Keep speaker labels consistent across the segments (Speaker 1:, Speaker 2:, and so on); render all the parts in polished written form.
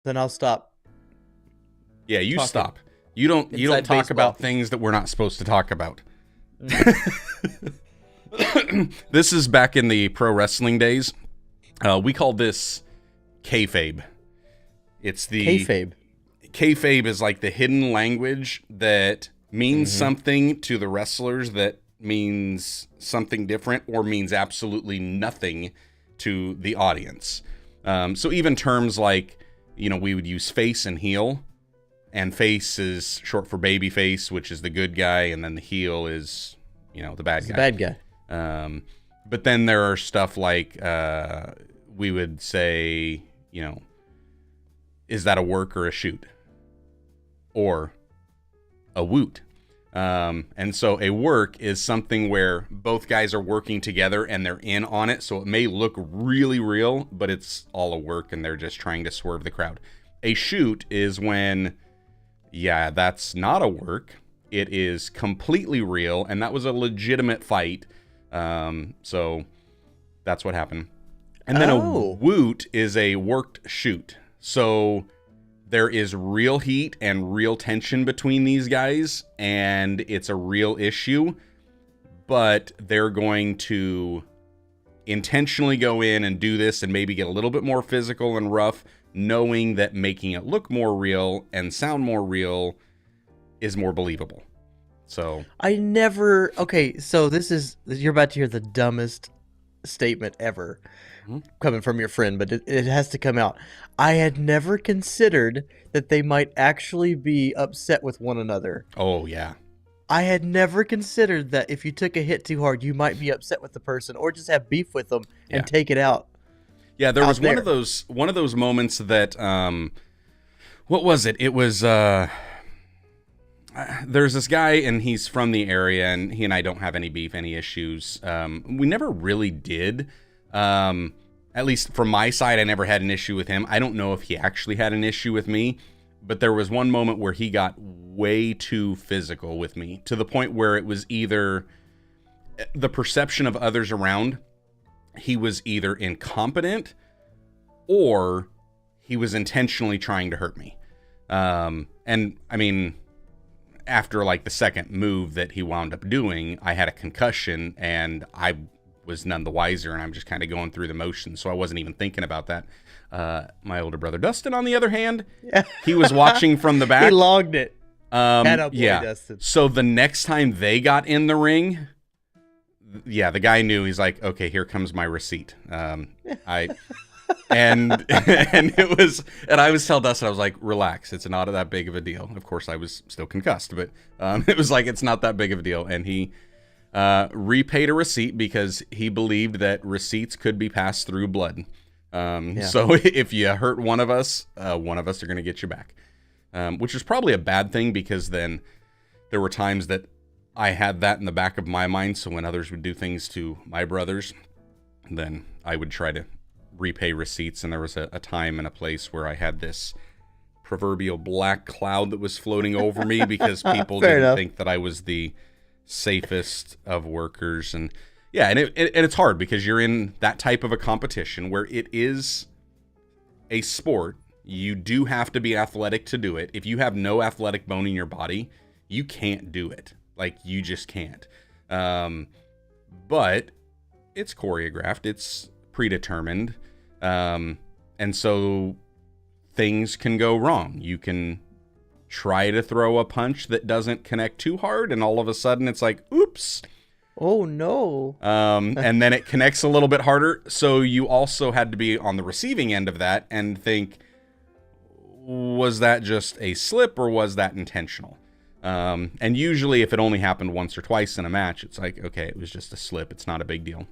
Speaker 1: Then I'll stop
Speaker 2: Yeah, you
Speaker 1: talking.
Speaker 2: stop. You don't
Speaker 1: Inside
Speaker 2: talk
Speaker 1: baseball.
Speaker 2: about things that we're not supposed to talk about.
Speaker 1: Mm.
Speaker 2: This is back in the pro wrestling days. We call this kayfabe. It's the
Speaker 1: Kayfabe.
Speaker 2: kayfabe is like the hidden language that means something to the wrestlers that means something different or means absolutely nothing to the audience. So even terms like, we would use face and heel, and face is short for baby face, which is the good guy, and then the heel is, the bad guy.
Speaker 1: The bad guy.
Speaker 2: But then there are stuff like we would say, is that a work or a shoot? Or a woot. And so a work is something where both guys are working together and they're in on it. So it may look really real, but it's all a work and they're just trying to swerve the crowd. A shoot is when, that's not a work. It is completely real. And that was a legitimate fight. So that's what happened. And then a woot is a worked shoot. So there is real heat and real tension between these guys, and it's a real issue, but they're going to intentionally go in and do this and maybe get a little bit more physical and rough, knowing that making it look more real and sound more real is more believable. So
Speaker 1: Okay, so you're about to hear the dumbest statement ever coming from your friend, but it has to come out. I had never considered that they might actually be upset with one another.
Speaker 2: Oh, yeah.
Speaker 1: I had never considered that if you took a hit too hard, you might be upset with the person or just have beef with them and take it out.
Speaker 2: Yeah, there was one of those moments that what was it? It was there's this guy and he's from the area and he and I don't have any beef, any issues. We never really did. At least from my side, I never had an issue with him. I don't know if he actually had an issue with me, but there was one moment where he got way too physical with me to the point where it was either the perception of others around, he was either incompetent or he was intentionally trying to hurt me. And I mean, after like the second move that he wound up doing, I had a concussion and I was none the wiser, and I'm just kind of going through the motions, so I wasn't even thinking about that. My older brother Dustin, on the other hand, he was watching from the back.
Speaker 1: He logged it.
Speaker 2: Dustin. So the next time they got in the ring, the guy knew. He's like, okay, here comes my receipt. And it was, and I was telling Dustin, I was like, relax, it's not that big of a deal. Of course, I was still concussed, but it was like, it's not that big of a deal. And he repaid a receipt because he believed that receipts could be passed through blood. So if you hurt one of us are going to get you back, which is probably a bad thing because then there were times that I had that in the back of my mind. So when others would do things to my brothers, then I would try to repay receipts. And there was a time and a place where I had this proverbial black cloud that was floating over me because people didn't think that I was the safest of workers. And it's hard because you're in that type of a competition where it is a sport. You do have to be athletic to do it. If you have no athletic bone in your body, you can't do it. Like, you just can't. But it's choreographed. It's predetermined. And so things can go wrong. You can try to throw a punch that doesn't connect too hard, and all of a sudden it's like, oops.
Speaker 1: Oh, no.
Speaker 2: And then it connects a little bit harder. So you also had to be on the receiving end of that and think, was that just a slip or was that intentional? And usually if it only happened once or twice in a match, it's like, okay, it was just a slip. It's not a big deal.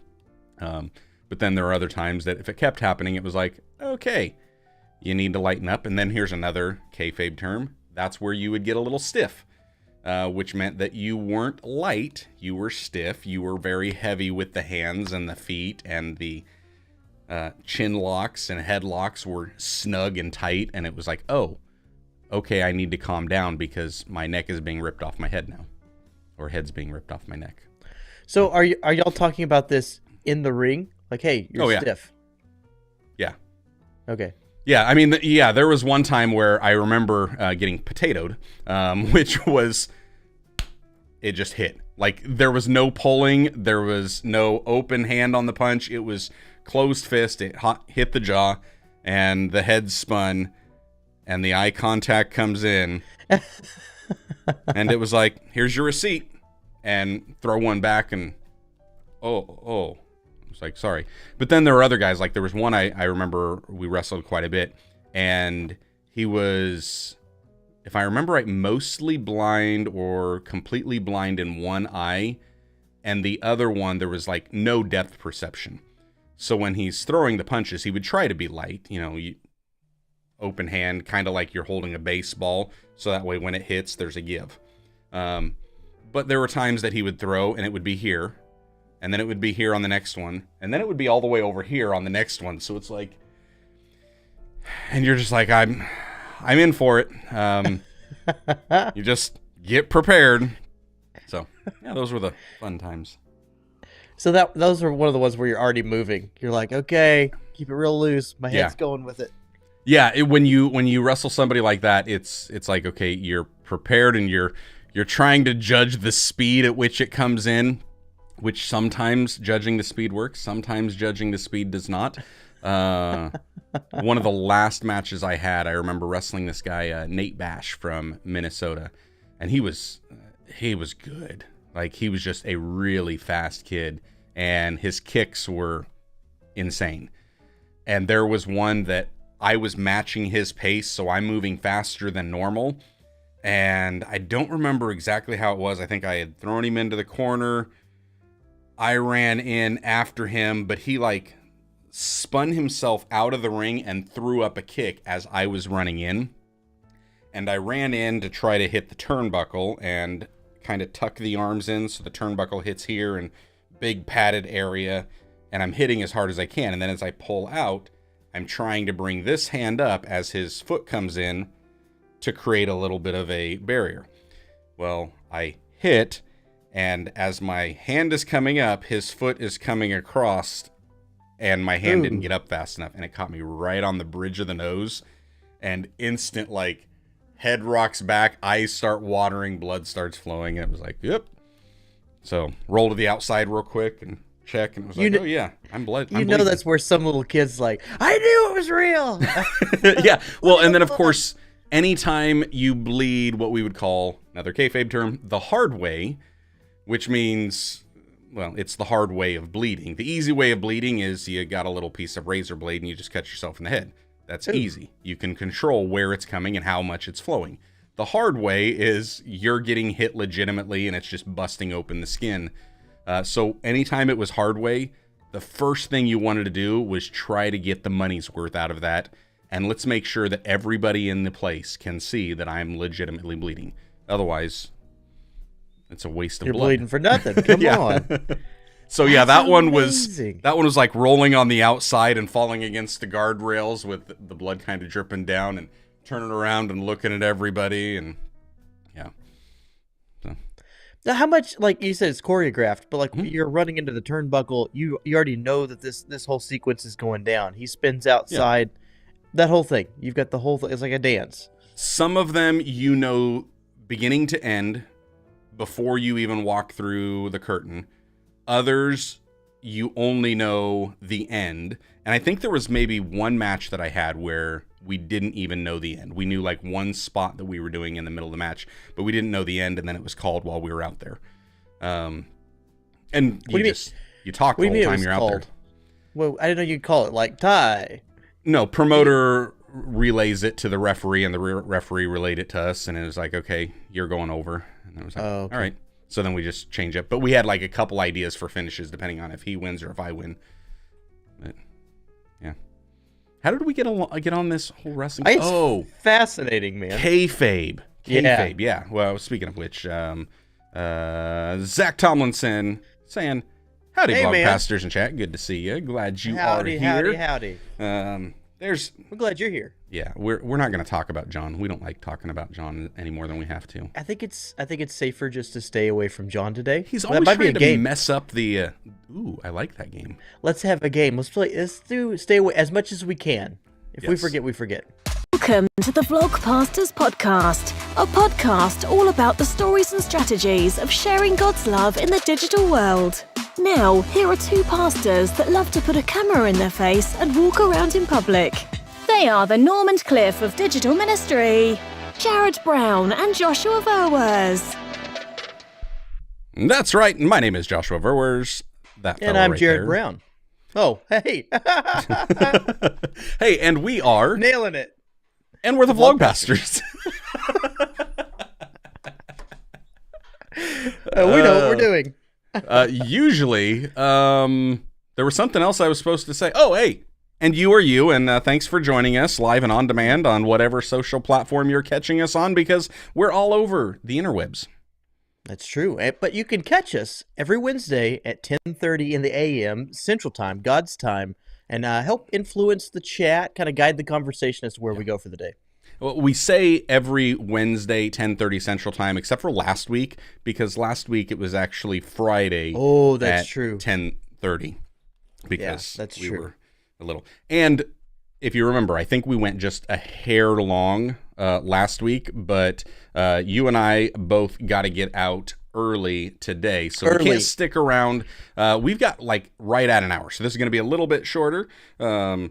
Speaker 2: But then there are other times that if it kept happening, it was like, okay, you need to lighten up. And then here's another kayfabe term. That's where you would get a little stiff, which meant that you weren't light, you were stiff, you were very heavy with the hands and the feet, and the chin locks and head locks were snug and tight, and it was like, oh, okay, I need to calm down because my neck is being ripped off my head now, or head's being ripped off my neck.
Speaker 1: So are y'all talking about this in the ring? Like, hey, you're stiff.
Speaker 2: Yeah.
Speaker 1: Okay.
Speaker 2: Yeah, I mean, there was one time where I remember getting potatoed, which was, it just hit. Like, there was no pulling, there was no open hand on the punch. It was closed fist. It hit the jaw, and the head spun, and the eye contact comes in, and it was like, here's your receipt, and throw one back, and oh. It's like, sorry. But then there were other guys. Like, there was one I remember we wrestled quite a bit, and he was, if I remember right, mostly blind or completely blind in one eye, and the other one, there was like no depth perception. So when he's throwing the punches, he would try to be light, open hand, kind of like you're holding a baseball, so that way when it hits, there's a give. But there were times that he would throw, and it would be here, and then it would be here on the next one, and then it would be all the way over here on the next one. So it's like, and you're just like, I'm in for it. You just get prepared. So yeah, those were the fun times.
Speaker 1: So those are one of the ones where you're already moving. You're like, okay, keep it real loose. My head's going with it.
Speaker 2: Yeah, when you wrestle somebody like that, it's like, okay, you're prepared, and you're trying to judge the speed at which it comes in. Which sometimes judging the speed works, sometimes judging the speed does not. One of the last matches I had, I remember wrestling this guy, Nate Bash from Minnesota, and he was good. Like, he was just a really fast kid, and his kicks were insane. And there was one that I was matching his pace, so I'm moving faster than normal. And I don't remember exactly how it was. I think I had thrown him into the corner. I ran in after him, but he like spun himself out of the ring and threw up a kick as I was running in. And I ran in to try to hit the turnbuckle and kind of tuck the arms in so the turnbuckle hits here and big padded area. And I'm hitting as hard as I can. And then as I pull out, I'm trying to bring this hand up as his foot comes in to create a little bit of a barrier. Well, I hit, and as my hand is coming up, his foot is coming across, and my hand didn't get up fast enough, and it caught me right on the bridge of the nose, and instant, like, head rocks back, eyes start watering, blood starts flowing, and it was like, yep. So, roll to the outside real quick, and check, and it was like, oh yeah, I'm blood.
Speaker 1: You know that's where some little kid's like, I knew it was real.
Speaker 2: Yeah, well, and then, of course, anytime you bleed what we would call, another kayfabe term, the hard way, which means, well, it's the hard way of bleeding. The easy way of bleeding is you got a little piece of razor blade and you just cut yourself in the head. That's easy. You can control where it's coming and how much it's flowing. The hard way is you're getting hit legitimately and it's just busting open the skin. So anytime it was hard way, the first thing you wanted to do was try to get the money's worth out of that. And let's make sure that everybody in the place can see that I'm legitimately bleeding. Otherwise, it's a waste of blood. You're
Speaker 1: bleeding for nothing. Come on.
Speaker 2: So yeah, that one was like rolling on the outside and falling against the guardrails with the blood kind of dripping down and turning around and looking at everybody, and yeah. So.
Speaker 1: Now, how much, like you said, it's choreographed, but like you're running into the turnbuckle, you already know that this whole sequence is going down. He spins outside, that whole thing. You've got the whole thing. It's like a dance.
Speaker 2: Some of them you know beginning to end before you even walk through the curtain. Others, you only know the end. And I think there was maybe one match that I had where we didn't even know the end. We knew like one spot that we were doing in the middle of the match, but we didn't know the end, and then it was called while we were out there. And you talk the whole time you're out there.
Speaker 1: Well, I didn't know you'd call it like tie.
Speaker 2: No, promoter relays it to the referee, and the referee relayed it to us, and it was like, okay, you're going over. And I was like, all right. So then we just change it. But we had like a couple ideas for finishes depending on if he wins or if I win. But yeah. How did we get on this whole wrestling?
Speaker 1: It's fascinating, man.
Speaker 2: Kayfabe. Yeah. Well, speaking of which, Zach Tomlinson saying, howdy, Vlogpasters in chat. Good to see you. Glad you are here.
Speaker 1: Howdy. We're glad you're here.
Speaker 2: Yeah, we're not going to talk about John. We don't like talking about John any more than we have to.
Speaker 1: I think it's safer just to stay away from John today.
Speaker 2: He's always trying to mess up the. Ooh, I like that game.
Speaker 1: Let's have a game. Let's play. Stay away as much as we can. If we forget, we forget.
Speaker 3: Welcome to the Vlogpastors Podcast, a podcast all about the stories and strategies of sharing God's love in the digital world. Now, here are two pastors that love to put a camera in their face and walk around in public. They are the Norm and Cliff of digital ministry, Jarrod Brown and Joshua Verwers.
Speaker 2: That's right. My name is Joshua Verwers.
Speaker 1: And I'm Jarrod Brown. Oh, hey.
Speaker 2: Hey, and we are...
Speaker 1: Nailing it.
Speaker 2: And we're the Vlogpastors.
Speaker 1: We know what we're doing.
Speaker 2: Usually, there was something else I was supposed to say. Oh, hey, and you are you, and thanks for joining us live and on demand on whatever social platform you're catching us on, because we're all over the interwebs.
Speaker 1: That's true. But you can catch us every Wednesday at 10:30 in the a.m. Central Time, God's time, and help influence the chat, kind of guide the conversation as to where we go for the day.
Speaker 2: Well, we say every Wednesday, 10:30 Central Time, except for last week, because last week it was actually Friday.
Speaker 1: Oh, that's true.
Speaker 2: 10:30, because
Speaker 1: that's
Speaker 2: we
Speaker 1: true.
Speaker 2: were a little. And if you remember, I think we went just a hair long last week, but you and I both got to get out early today, so we can't stick around. We've got like right at an hour, so this is going to be a little bit shorter, but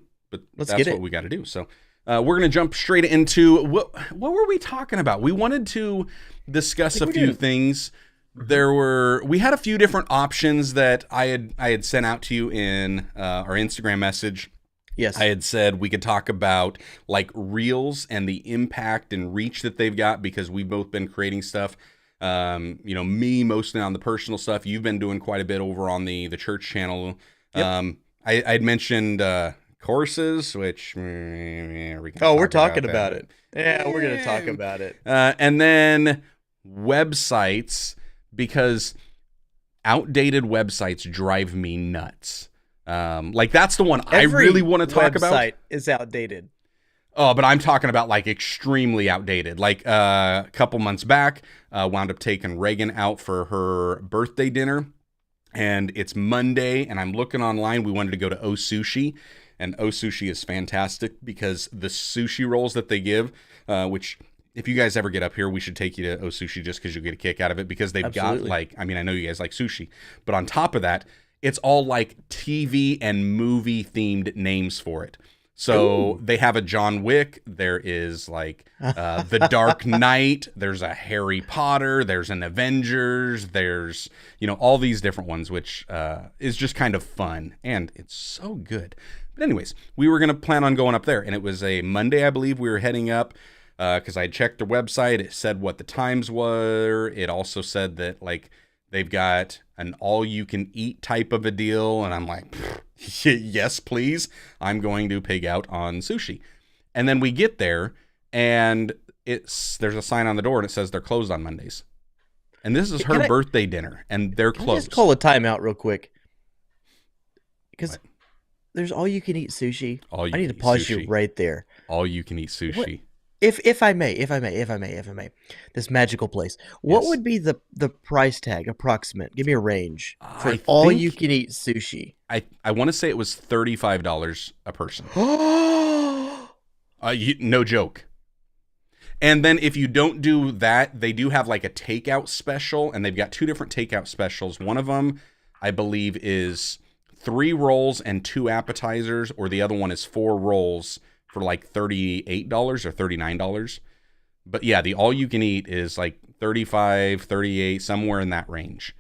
Speaker 2: that's what we got to do. So we're going to jump straight into what were we talking about? We wanted to discuss a few things. We had a few different options that I had sent out to you in our Instagram message.
Speaker 1: Yes.
Speaker 2: I had said we could talk about like Reels and the impact and reach that they've got, because we've both been creating stuff. Me mostly on the personal stuff. You've been doing quite a bit over on the church channel. Yep. I'd mentioned courses, which
Speaker 1: we're talking about it. Yeah, we're going to talk about it.
Speaker 2: And then websites, because outdated websites drive me nuts. Like that's the one I really want to talk about.
Speaker 1: Every website is outdated.
Speaker 2: Oh, but I'm talking about like extremely outdated. Like a couple months back, wound up taking Reagan out for her birthday dinner, and it's Monday, and I'm looking online. We wanted to go to O Sushi, and O Sushi is fantastic because the sushi rolls that they give, which if you guys ever get up here, we should take you to O Sushi just because you'll get a kick out of it, because they've got like, I know you guys like sushi, but on top of that, it's all like TV and movie themed names for it. So they have a John Wick. There is like the Dark Knight. There's a Harry Potter. There's an Avengers. There's, all these different ones, which is just kind of fun. And it's so good. But anyways, we were going to plan on going up there. And it was a Monday, I believe we were heading up, because I checked their website. It said what the times were. It also said that like they've got an all-you-can-eat type of a deal, and I'm like, yes, please. I'm going to pig out on sushi. And then we get there, and there's a sign on the door, and it says they're closed on Mondays. And this is her birthday dinner, and they're closed.
Speaker 1: Can I just call a timeout real quick? Because there's all-you-can-eat sushi. I need to pause you right there.
Speaker 2: All-you-can-eat sushi.
Speaker 1: What? If I may, this magical place. What would be the price tag approximate? Give me a range for all you can eat sushi.
Speaker 2: I want to say it was $35 a person. No joke. And then if you don't do that, they do have like a takeout special, and they've got two different takeout specials. One of them, I believe, is 3 rolls and 2 appetizers, or the other one is 4 rolls for like $38 or $39. But yeah, the all you can eat is like 35, 38, somewhere in that range.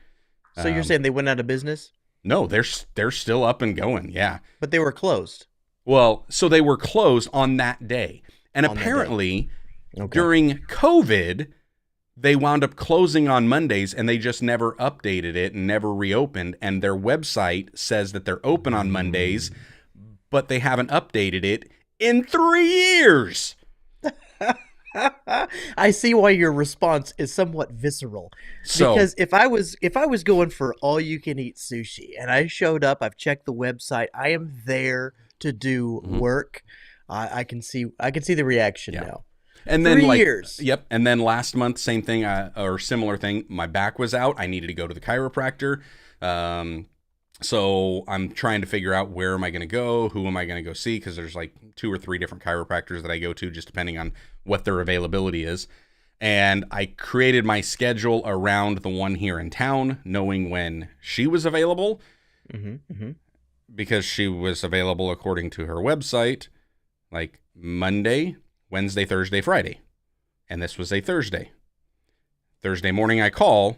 Speaker 1: So you're saying they went out of business?
Speaker 2: No, they're still up and going. Yeah.
Speaker 1: But they were closed.
Speaker 2: Well, so they were closed on that day. And apparently during COVID, they wound up closing on Mondays, and they just never updated it and never reopened. And their website says that they're open on Mondays, but they haven't updated it in 3 years.
Speaker 1: I see why your response is somewhat visceral.
Speaker 2: So,
Speaker 1: because if I was going for all you can eat sushi and I showed up, I've checked the website, I am there to do work. I can see the reaction now.
Speaker 2: And then
Speaker 1: 3 years.
Speaker 2: Yep. And then last month, same thing or similar thing. My back was out. I needed to go to the chiropractor. So I'm trying to figure out where am I going to go, who am I going to go see, because there's like 2 or 3 different chiropractors that I go to, just depending on what their availability is. And I created my schedule around the one here in town, knowing when she was available, because she was available according to her website, like Monday, Wednesday, Thursday, Friday. And this was a Thursday. Thursday morning I call,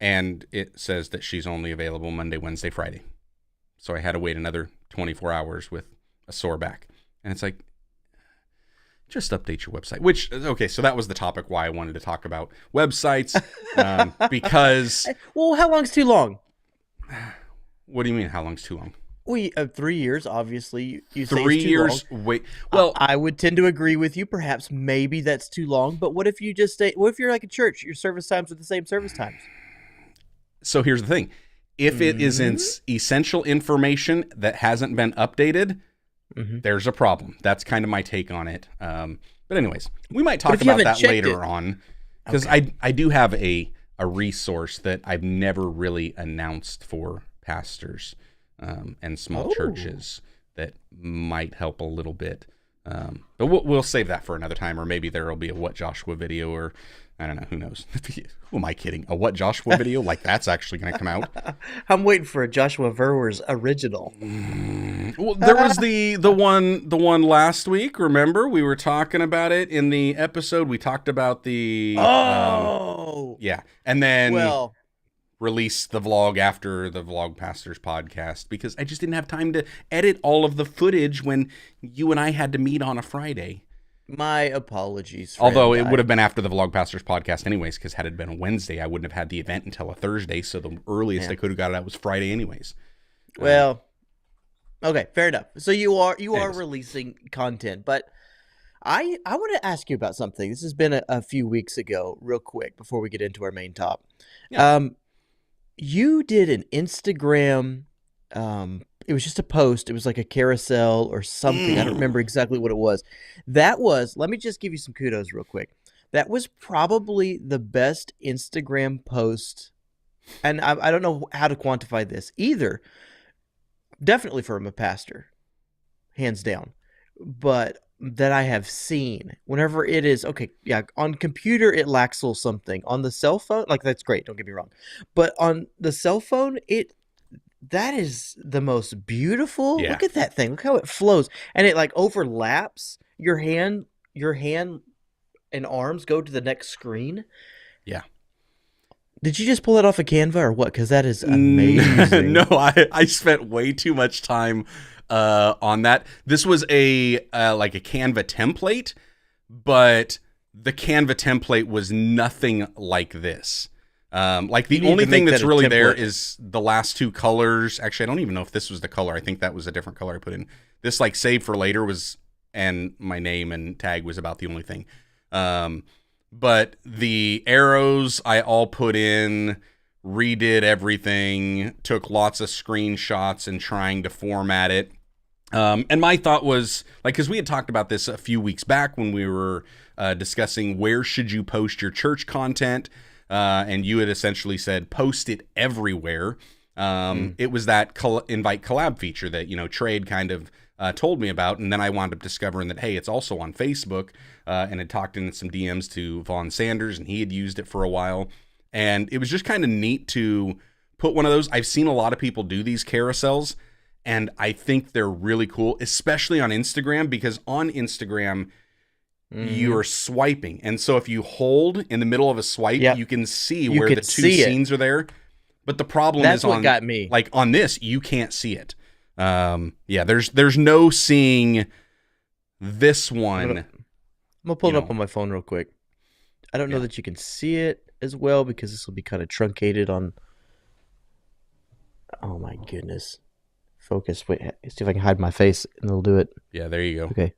Speaker 2: and it says that she's only available Monday, Wednesday, Friday. So I had to wait another 24 hours with a sore back. And it's like, just update your website. Which, okay, so that was the topic why I wanted to talk about websites. Because...
Speaker 1: Well, how long's too long?
Speaker 2: What do you mean, how long's too long?
Speaker 1: Well, 3 years, obviously. You say
Speaker 2: 3
Speaker 1: it's too
Speaker 2: years?
Speaker 1: long.
Speaker 2: Wait. Well,
Speaker 1: I would tend to agree with you. Perhaps, maybe that's too long. But what if you just stay? What if you're like a church? Your service times are the same service times.
Speaker 2: So here's the thing. If it is essential information that hasn't been updated, there's a problem. That's kind of my take on it. But anyways, we might talk about that later on. Because I do have a resource that I've never really announced for pastors and small churches that might help a little bit. But we'll save that for another time, or maybe there will be a What Joshua video, or I don't know, who knows? Who am I kidding? A What Joshua video? Like, that's actually going to come out.
Speaker 1: I'm waiting for a Joshua Verwer's original.
Speaker 2: Well, there was the one last week. Remember, we were talking about it in the episode. We talked about the yeah, and then released the vlog after the Vlog Pastors podcast, because I just didn't have time to edit all of the footage when you and I had to meet on a Friday.
Speaker 1: My apologies.
Speaker 2: Although it would have been after the Vlog Pastors podcast anyways, because had it been a Wednesday, I wouldn't have had the event until a Thursday, so the earliest I could have got it out was Friday anyways.
Speaker 1: Well, okay, fair enough. So you are releasing content, but I want to ask you about something. This has been a few weeks ago, real quick, before we get into our main top. Yeah. You did an Instagram, it was just a post. It was like a carousel or something. I don't remember exactly what it was. Let me just give you some kudos real quick. That was probably the best Instagram post, and I don't know how to quantify this either. Definitely from a pastor, hands down, but that I have seen. Whenever it is, on computer it lacks a little something. On the cell phone, like, that's great, don't get me wrong. But on the cell phone, that is the most beautiful. Yeah. Look at that thing. Look how it flows. And it like overlaps. Your hand and arms go to the next screen. Yeah. Did you just pull that off of Canva or what? Because that is amazing.
Speaker 2: No, I spent way too much time on that. This was a like a Canva template, but the Canva template was nothing like this. Like the only thing that's really there is the last 2 colors. Actually, I don't even know if this was the color. I think that was a different color I put in. This like save for later was, and my name and tag was about the only thing. But the arrows I all put in, redid everything, took lots of screenshots and trying to format it. And my thought was, like, because we had talked about this a few weeks back when we were discussing where should you post your church content. And you had essentially said, post it everywhere. It was that invite collab feature that, Trade kind of told me about. And then I wound up discovering that, hey, it's also on Facebook, and had talked in some DMs to Vaughn Sanders, and he had used it for a while. And it was just kind of neat to put one of those. I've seen a lot of people do these carousels, and I think they're really cool, especially on Instagram, because on Instagram, you're swiping. And so if you hold in the middle of a swipe, you can see where the 2 scenes are there. But the problem is
Speaker 1: what got me.
Speaker 2: Like on this, you can't see it. There's no seeing this one.
Speaker 1: I'm going to pull it up on my phone real quick. I don't know that you can see it as well because this will be kind of truncated on. Oh my goodness. Focus. Wait, see if I can hide my face and it'll do it.
Speaker 2: Yeah, there you go.
Speaker 1: Okay.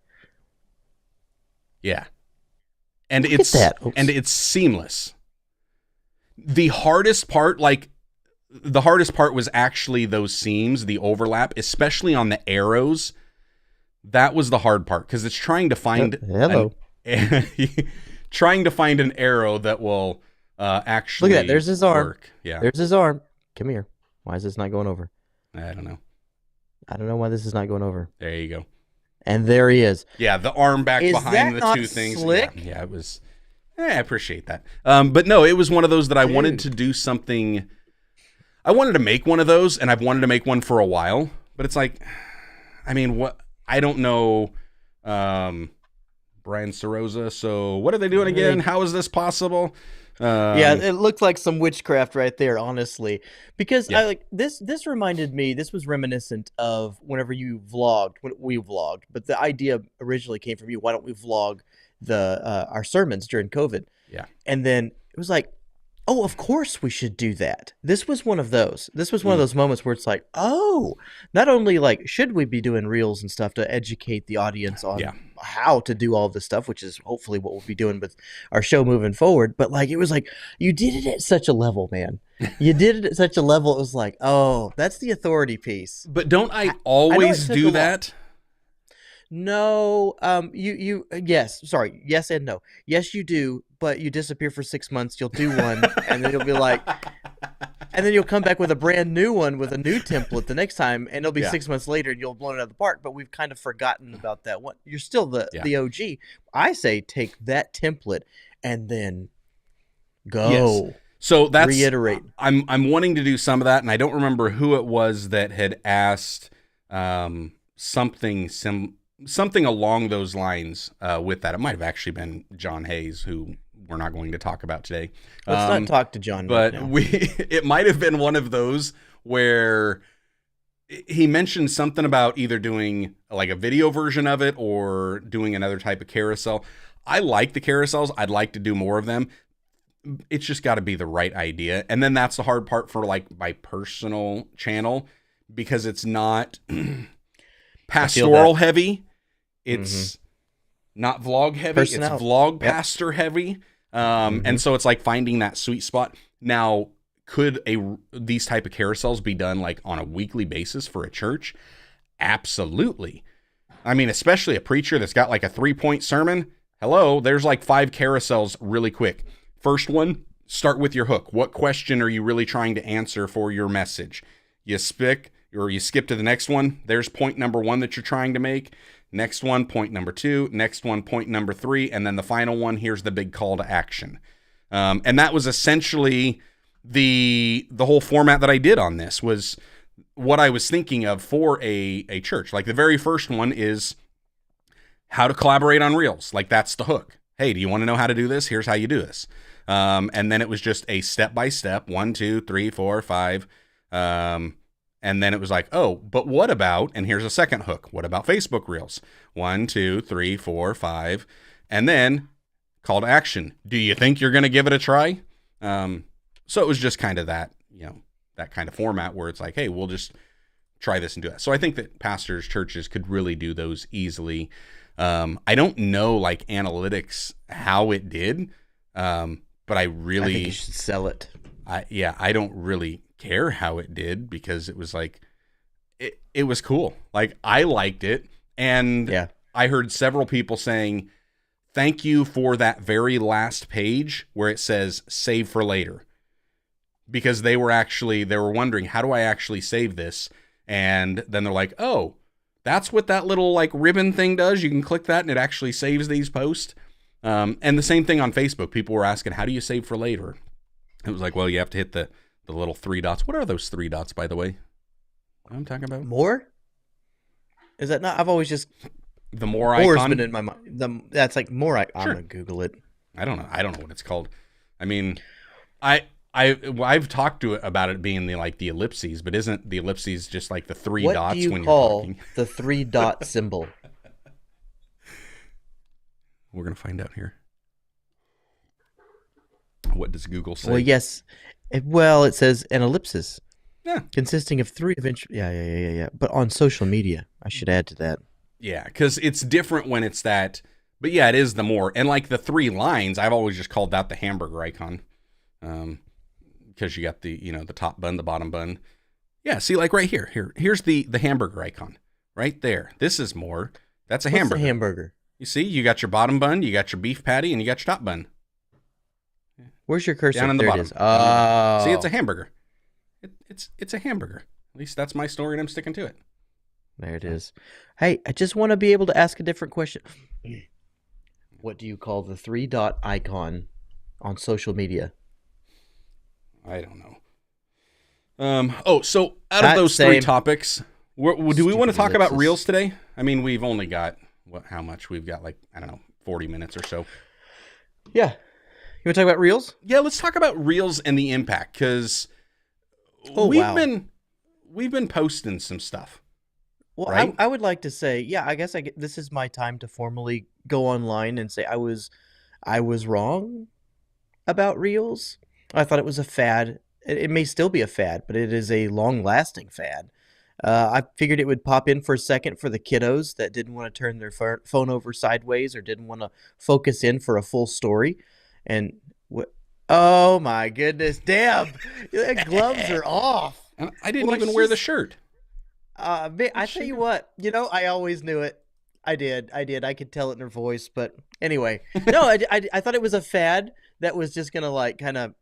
Speaker 2: Yeah. And it's seamless. The hardest part was actually those seams, the overlap, especially on the arrows. That was the hard part, because it's trying to find trying to find an arrow that will actually
Speaker 1: look at that. There's his arm.
Speaker 2: Work. Yeah.
Speaker 1: There's his arm. Come here. Why is this not going over?
Speaker 2: I don't know.
Speaker 1: I don't know why this is not going over.
Speaker 2: There you go.
Speaker 1: And there he is.
Speaker 2: Yeah, the arm back
Speaker 1: Is
Speaker 2: behind
Speaker 1: that
Speaker 2: the
Speaker 1: not
Speaker 2: two things.
Speaker 1: slick?
Speaker 2: Yeah, it was. I appreciate that. But no, it was one of those that I wanted to do something. I wanted to make one of those, and I've wanted to make one for a while. But it's like, I mean, what? I don't know. Brian Sorosa. So what are they doing again? How is this possible?
Speaker 1: Yeah, it looked like some witchcraft right there, honestly. Because I like this reminded me, this was reminiscent of whenever you vlogged, when we vlogged, but the idea originally came from you. Why don't we vlog our sermons during COVID?
Speaker 2: Yeah.
Speaker 1: And then it was like, oh, of course we should do that. This was one of those. This was one of those moments where it's like, oh, not only like should we be doing reels and stuff to educate the audience on how to do all this stuff, which is hopefully what we'll be doing with our show moving forward. But like, it was like, you did it at such a level, man. You did it at such a level. It was like, oh, that's the authority piece.
Speaker 2: But don't I always do that?
Speaker 1: No, yes, sorry, yes and no. Yes, you do, but you disappear for 6 months. You'll do one, and then you'll be like, and then you'll come back with a brand new one with a new template the next time, and it'll be 6 months later, and you'll blow it out of the park. But we've kind of forgotten about that one. You're still the OG. I say take that template and then go.
Speaker 2: Yes. So that's
Speaker 1: reiterate.
Speaker 2: I'm wanting to do some of that, and I don't remember who it was that had asked something along those lines with that. It might have actually been John Hayes, who we're not going to talk about today.
Speaker 1: Let's not talk to John.
Speaker 2: But
Speaker 1: right now.
Speaker 2: it might have been one of those where he mentioned something about either doing like a video version of it or doing another type of carousel. I like the carousels. I'd like to do more of them. It's just got to be the right idea. And then that's the hard part for like my personal channel, because it's not pastoral heavy. It's not vlog heavy. It's vlog pastor heavy. And so it's like finding that sweet spot. Now, could these type of carousels be done like on a weekly basis for a church? Absolutely. I mean, especially a preacher that's got like a 3-point sermon. Hello, there's like 5 carousels really quick. First one, start with your hook. What question are you really trying to answer for your message? You skip to the next one. There's point number 1 that you're trying to make. Next one, point number 2. Next one, point number 3. And then the final one, here's the big call to action. And that was essentially the whole format that I did on this, was what I was thinking of for a church. Like the very first one is how to collaborate on Reels. Like that's the hook. Hey, do you want to know how to do this? Here's how you do this. And then it was just a step-by-step, 1, 2, 3, 4, 5. And then it was like, oh, but what about, and here's a second hook. What about Facebook Reels? 1, 2, 3, 4, 5. And then call to action. Do you think you're going to give it a try? So it was just kind of that, that kind of format where it's like, hey, we'll just try this and do that. So I think that pastors, churches could really do those easily. I don't know like analytics, how it did. But I think
Speaker 1: you should sell it.
Speaker 2: I don't really care how it did, because it was like, it was cool. Like I liked it. And I heard several people saying, thank you for that very last page where it says save for later, because they were wondering, how do I actually save this? And then they're like, oh, that's what that little like ribbon thing does. You can click that and it actually saves these posts. And the same thing on Facebook. People were asking, how do you save for later? It was like, well, you have to hit the little 3 dots. What are those 3 dots, by the way? What I'm talking about?
Speaker 1: More? Is that not? I've always just
Speaker 2: the more
Speaker 1: icon.
Speaker 2: More's
Speaker 1: been in my mind. That's like more. I'm gonna Google it.
Speaker 2: I don't know. I don't know what it's called. I mean, I've talked to it about it being the ellipses, but isn't the ellipses just like the 3 dots
Speaker 1: when you're talking? What do you call the 3 dot symbol?
Speaker 2: We're gonna find out here. What does Google say?
Speaker 1: Well, yes. It says an ellipsis.
Speaker 2: Yeah.
Speaker 1: Consisting of 3 of inch. Yeah. But on social media, I should add to that.
Speaker 2: Yeah, because it's different when it's that. But yeah, it is the more. And like the 3 lines, I've always just called that the hamburger icon. Because you got the, the top bun, the bottom bun. Yeah, see, like right here. Here's the hamburger icon. Right there. This is more. That's a hamburger.
Speaker 1: What's a hamburger?
Speaker 2: You see, you got your bottom bun, you got your beef patty, and you got your top bun.
Speaker 1: Where's your cursor?
Speaker 2: Down in the
Speaker 1: there
Speaker 2: bottom.
Speaker 1: It is. Oh.
Speaker 2: See, it's a hamburger. It's a hamburger. At least that's my story, and I'm sticking to it.
Speaker 1: There it is. Hey, I just want to be able to ask a different question. What do you call the 3-dot icon on social media?
Speaker 2: I don't know. So out of those three topics, do we want to talk about Reels today? I mean, we've only got, how much? We've got 40 minutes or so.
Speaker 1: Yeah. You want to talk about Reels?
Speaker 2: Yeah, let's talk about Reels and the impact, because we've been posting some stuff.
Speaker 1: Well,
Speaker 2: right?
Speaker 1: I would like to say, yeah, I guess this is my time to formally go online and say I was wrong about Reels. I thought it was a fad. It may still be a fad, but it is a long-lasting fad. I figured it would pop in for a second for the kiddos that didn't want to turn their phone over sideways or didn't want to focus in for a full story. And oh my goodness, Deb, gloves are off.
Speaker 2: And I didn't even wear the shirt.
Speaker 1: I tell you what, I always knew it. I did. I could tell it in her voice. But anyway, no, I thought it was a fad that was just going to kind of,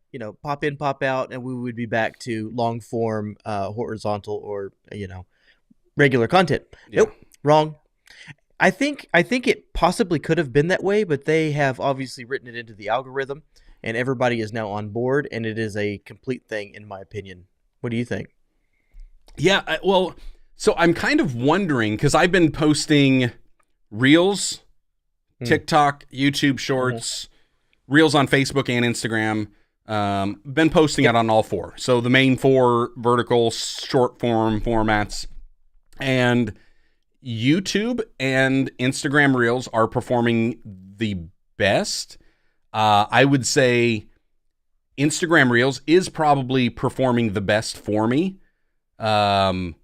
Speaker 1: pop in, pop out, and we would be back to long form, horizontal or, regular content. Yeah. Nope, wrong. I think it possibly could have been that way, but they have obviously written it into the algorithm, and everybody is now on board, and it is a complete thing, in my opinion. What do you think?
Speaker 2: Yeah, so I'm kind of wondering, because I've been posting Reels, TikTok, YouTube Shorts, Reels on Facebook and Instagram. Been posting it on all four. So the main four vertical short form formats. And YouTube and Instagram Reels are performing the best. I would say Instagram Reels is probably performing the best for me. And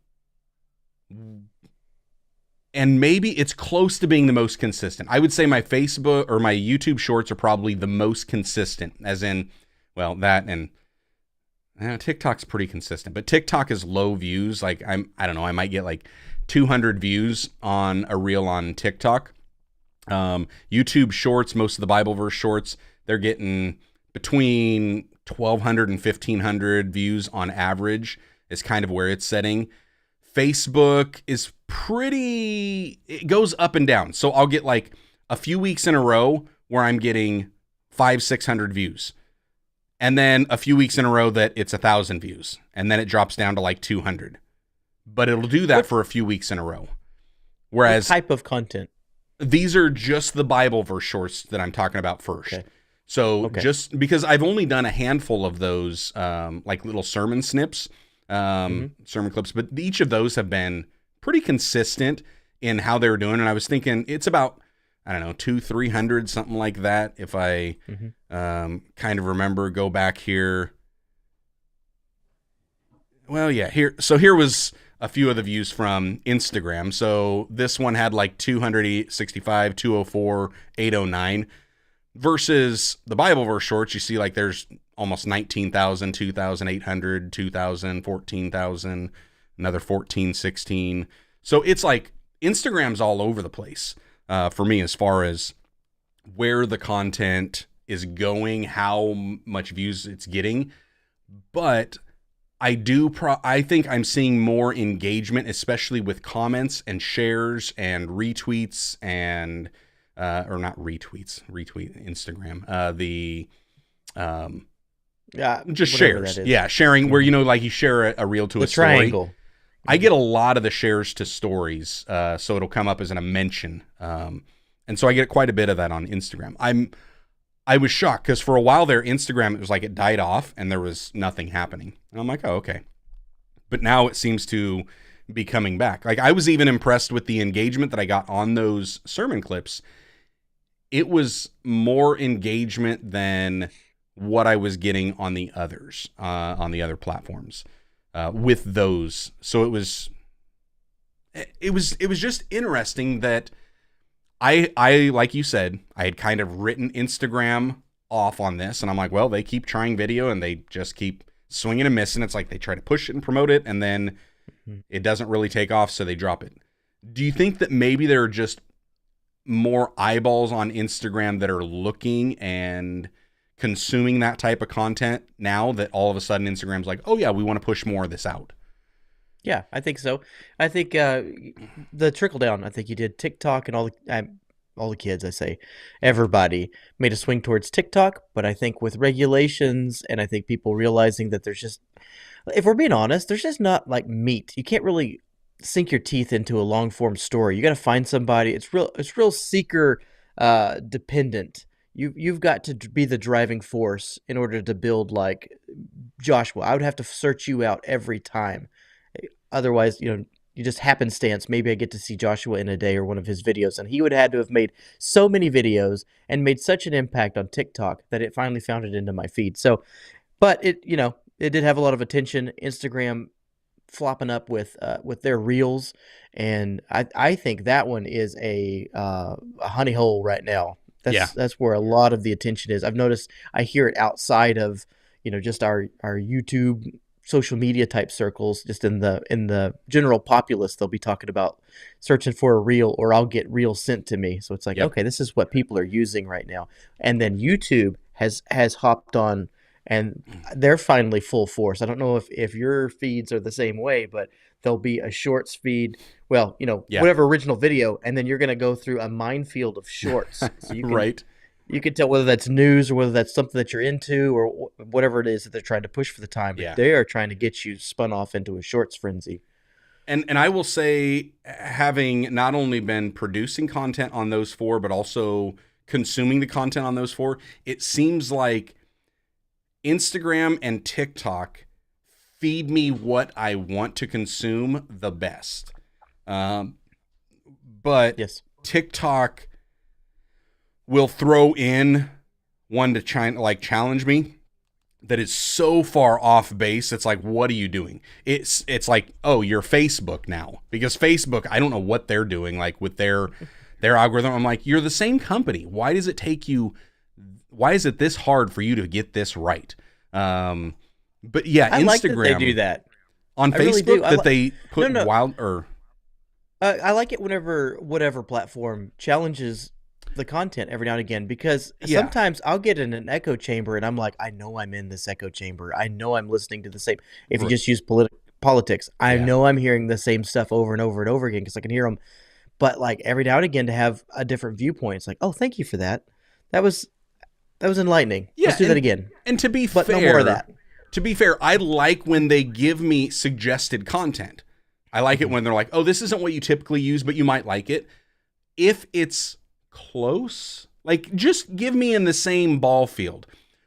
Speaker 2: maybe it's close to being the most consistent. I would say my Facebook or my YouTube Shorts are probably the most consistent, as in, that and TikTok's pretty consistent, but TikTok is low views. I don't know, I might get 200 views on a reel on TikTok. YouTube Shorts, most of the Bible verse shorts, they're getting between 1,200 and 1,500 views on average is kind of where it's setting. Facebook is it goes up and down. So I'll get a few weeks in a row where I'm getting 500-600 views. And then a few weeks in a row that it's 1,000 views. And then it drops down to 200. But it'll do that for a few weeks in a row. Whereas,
Speaker 1: what type of content?
Speaker 2: These are just the Bible verse shorts that I'm talking about first. Okay. So just because I've only done a handful of those, little sermon snips, sermon clips, but each of those have been pretty consistent in how they were doing. And I was thinking it's about, 200-300, something like that. If I kind of remember, go back here. Well, yeah, here was a few of the views from Instagram. So this one had 265, 204, 809 versus the Bible verse shorts. You see there's almost 19,000, 2,800, 2,000, 14,000, another 14, 16. So it's Instagram's all over the place for me as far as where the content is going, how much views it's getting. But I think I'm seeing more engagement, especially with comments and shares and retweets and or not retweet Instagram. Just shares. Yeah, sharing where you share a reel to a story.
Speaker 1: Triangle.
Speaker 2: I get a lot of the shares to stories, so it'll come up as a mention, and so I get quite a bit of that on Instagram. I was shocked because for a while there, Instagram, it was it died off and there was nothing happening. And I'm oh, okay. But now it seems to be coming back. I was even impressed with the engagement that I got on those sermon clips. It was more engagement than what I was getting on the others, on the other platforms with those. So it was just interesting that I like you said, I had kind of written Instagram off on this, and I'm they keep trying video and they just keep swinging and missing. It's they try to push it and promote it, and then it doesn't really take off, so they drop it. Do you think that maybe there are just more eyeballs on Instagram that are looking and consuming that type of content now that all of a sudden Instagram's oh yeah, we want to push more of this out?
Speaker 1: Yeah, I think so. I think the trickle down. I think you did TikTok and all the kids. I say everybody made a swing towards TikTok, but I think with regulations and I think people realizing that there's just, if we're being honest, there's just not like meat. You can't really sink your teeth into a long form story. You got to find somebody. It's real seeker dependent. You've got to be the driving force in order to build like Joshua. I would have to search you out every time. Otherwise, you just happenstance. Maybe I get to see Joshua in a day or one of his videos, and he would have had to have made so many videos and made such an impact on TikTok that it finally found it into my feed. So, but it did have a lot of attention. Instagram flopping up with their reels, and I think that one is a honey hole right now. That's where a lot of the attention is. I've noticed I hear it outside of just our YouTube social media type circles. Just in the general populace, they'll be talking about searching for a reel, or I'll get reels sent to me. So it's like, okay, this is what people are using right now. And then YouTube has hopped on, and they're finally full force. I don't know if your feeds are the same way, but there'll be a shorts feed. Well, whatever original video, and then you're going to go through a minefield of shorts. So you can,
Speaker 2: right.
Speaker 1: You can tell whether that's news or whether that's something that you're into or whatever it is that they're trying to push for the time.
Speaker 2: Yeah.
Speaker 1: They are trying to get you spun off into a shorts frenzy.
Speaker 2: And I will say, having not only been producing content on those four, but also consuming the content on those four, it seems like Instagram and TikTok feed me what I want to consume the best. But
Speaker 1: yes,
Speaker 2: TikTok will throw in one to challenge me that is so far off base. It's like, what are you doing? It's like, oh, you're Facebook now, because Facebook, I don't know what they're doing, like with their algorithm. I'm like, you're the same company. Why is it this hard for you to get this right? But yeah,
Speaker 1: I
Speaker 2: Instagram,
Speaker 1: like that they do that
Speaker 2: on
Speaker 1: I
Speaker 2: Facebook,
Speaker 1: really
Speaker 2: that they put
Speaker 1: No.
Speaker 2: wild or.
Speaker 1: I like it whenever whatever platform challenges the content every now and again, because sometimes I'll get in an echo chamber and I'm like, I know I'm in this echo chamber. I know I'm listening to the same. If you just use politics, I know I'm hearing the same stuff over and over and over again because I can hear them. But like every now and again to have a different viewpoint, it's like, oh, thank you for that. That was enlightening.
Speaker 2: Yeah,
Speaker 1: Let's do that again.
Speaker 2: And to be
Speaker 1: fair,
Speaker 2: no more of that. To be fair, I like when they give me suggested content. I like it when they're like, oh, this isn't what you typically use, but you might like it. If it's close, like just give me in the same ball field.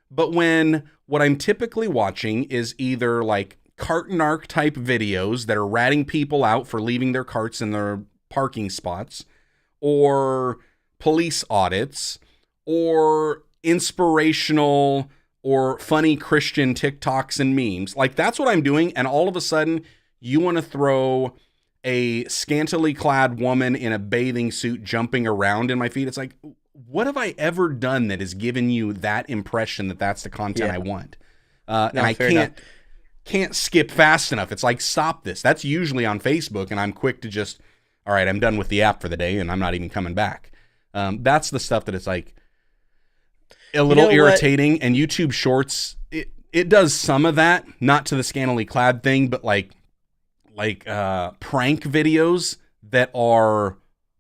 Speaker 2: But when what I'm typically watching is either like cart and arc type videos that are ratting people out for leaving their carts in their parking spots, or police audits, or inspirational or funny Christian TikToks and memes, like that's what I'm doing. And all of a sudden you want to throw a scantily clad woman in a bathing suit jumping around in my feed. It's like, what have I ever done that has given you that impression that that's the content I want? And I can't skip fast enough. It's like, stop this. That's usually on Facebook, and I'm quick to just, all right, I'm done with the app for the day, and I'm not even coming back. That's the stuff that it's like a little irritating. And YouTube Shorts, it does some of that, not to the scantily clad thing, but like prank videos that are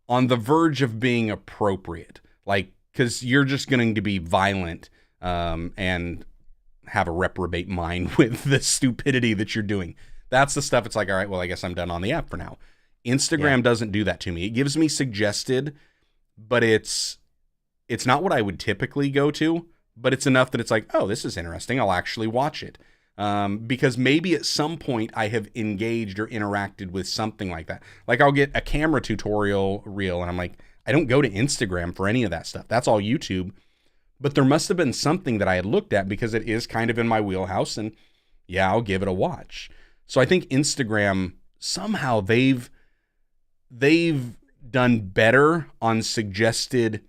Speaker 2: on the verge of being appropriate, like, because you're just going to be violent and have a reprobate mind with the stupidity that you're doing. That's the stuff. It's like, all right, well, I guess I'm done on the app for now. Instagram doesn't do that to me. It gives me suggested, but it's not what I would typically go to, but it's enough that it's like, oh, this is interesting. I'll actually watch it. Because maybe at some point I have engaged or interacted with something like that. Like I'll get a camera tutorial reel and I'm like, I don't go to Instagram for any of that stuff. That's all YouTube. But there must have been something that I had looked at because it is kind of in my wheelhouse, and I'll give it a watch. So I think Instagram, somehow they've done better on suggested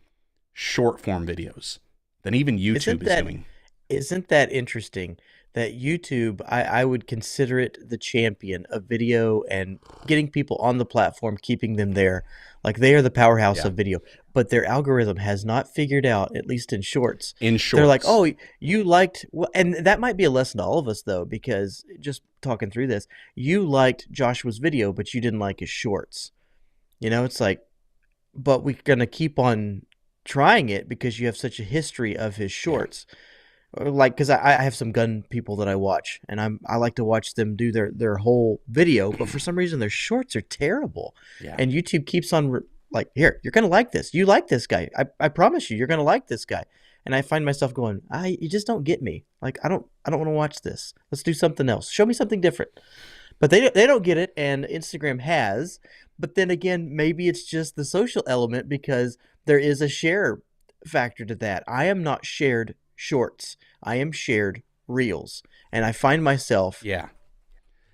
Speaker 2: short form videos than even YouTube is doing.
Speaker 1: Isn't that interesting that YouTube, I would consider it the champion of video and getting people on the platform, keeping them there. Like they are the powerhouse
Speaker 2: Yeah.
Speaker 1: of video, but their algorithm has not figured out, at least in shorts.
Speaker 2: In
Speaker 1: They're like,
Speaker 2: shorts.
Speaker 1: oh, you liked, well, and that might be a lesson to all of us though, because just talking through this, you liked Joshua's video, but you didn't like his shorts. You know, it's like, but we're gonna keep on trying it because you have such a history of his shorts. Or like, because I have some gun people that I watch, and I like to watch them do their whole video, but for some reason their shorts are terrible.
Speaker 2: Yeah.
Speaker 1: And YouTube keeps on like, here, you're gonna like this. You like this guy. I promise you, you're gonna like this guy. And I find myself going, you just don't get me. Like I don't want to watch this. Let's do something else. Show me something different. But they don't get it, and Instagram has. But then again, maybe it's just the social element because there is a share factor to that. I am not shared shorts. I am shared reels, and I find myself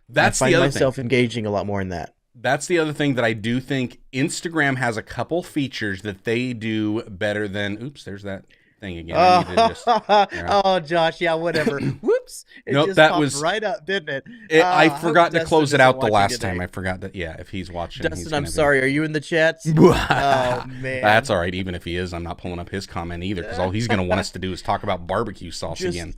Speaker 2: That's the other thing.
Speaker 1: Engaging a lot more in that.
Speaker 2: That's the other thing that I do think Instagram has a couple features that they do better than. Oops, there's that thing again.
Speaker 1: Oh, Josh, yeah, whatever. Whoops. It
Speaker 2: Nope,
Speaker 1: just
Speaker 2: that
Speaker 1: popped
Speaker 2: was
Speaker 1: right up, didn't it?
Speaker 2: I forgot to close it out the last
Speaker 1: today.
Speaker 2: time. I forgot that. Yeah, if he's watching,
Speaker 1: Dustin, I'm sorry. Are you in the chats?
Speaker 2: Oh
Speaker 1: man,
Speaker 2: that's all right. Even if he is, I'm not pulling up his comment either because all he's going to want us to do is talk about barbecue sauce again.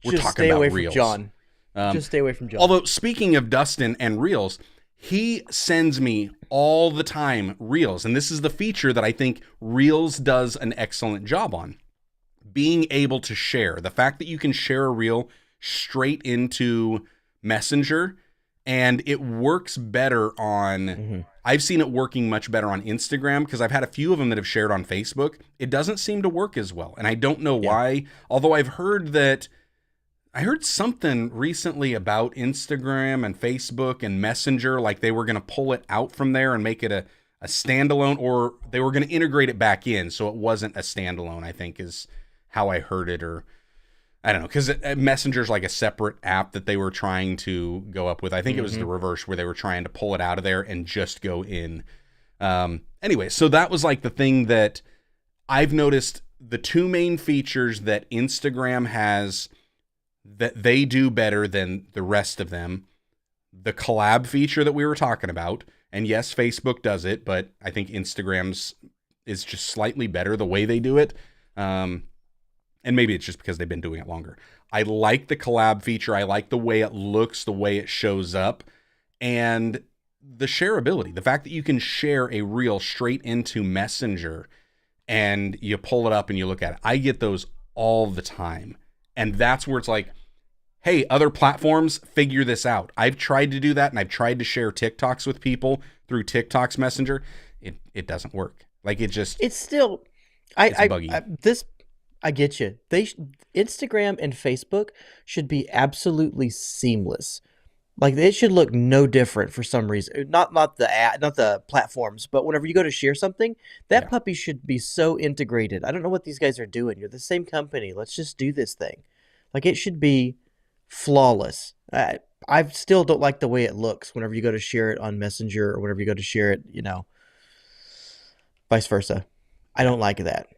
Speaker 2: We're talking about Reels.
Speaker 1: From John. Just stay away from John.
Speaker 2: Although speaking of Dustin and Reels, he sends me all the time Reels, and this is the feature that I think Reels does an excellent job on. Being able to share. The fact that you can share a reel straight into Messenger, and it works better on I've seen it working much better on Instagram because I've had a few of them that have shared on Facebook. It doesn't seem to work as well, and I don't know why. Although I heard something recently about Instagram and Facebook and Messenger, like they were going to pull it out from there and make it a standalone, or they were going to integrate it back in so it wasn't a standalone, I think is how I heard it, or I don't know, because Messenger's like a separate app that they were trying to go up with. I think it was the reverse where they were trying to pull it out of there and just go in. Anyway, so that was like the thing that I've noticed, the two main features that Instagram has that they do better than the rest of them. The collab feature that we were talking about, and yes, Facebook does it, but I think Instagram's is just slightly better the way they do it. And maybe it's just because they've been doing it longer. I like the collab feature. I like the way it looks, the way it shows up, and the shareability. The fact that you can share a reel straight into Messenger and you pull it up and you look at it. I get those all the time. And that's where it's like, hey, other platforms, figure this out. I've tried to do that, and I've tried to share TikToks with people through TikTok's Messenger. It doesn't work. Like it's still buggy.
Speaker 1: I get you. Instagram and Facebook should be absolutely seamless. Like it should look no different for some reason. Not the platforms, but whenever you go to share something, that puppy should be so integrated. I don't know what these guys are doing. You're the same company. Let's just do this thing. Like it should be flawless. I still don't like the way it looks whenever you go to share it on Messenger or whenever you go to share it, vice versa. I don't like that.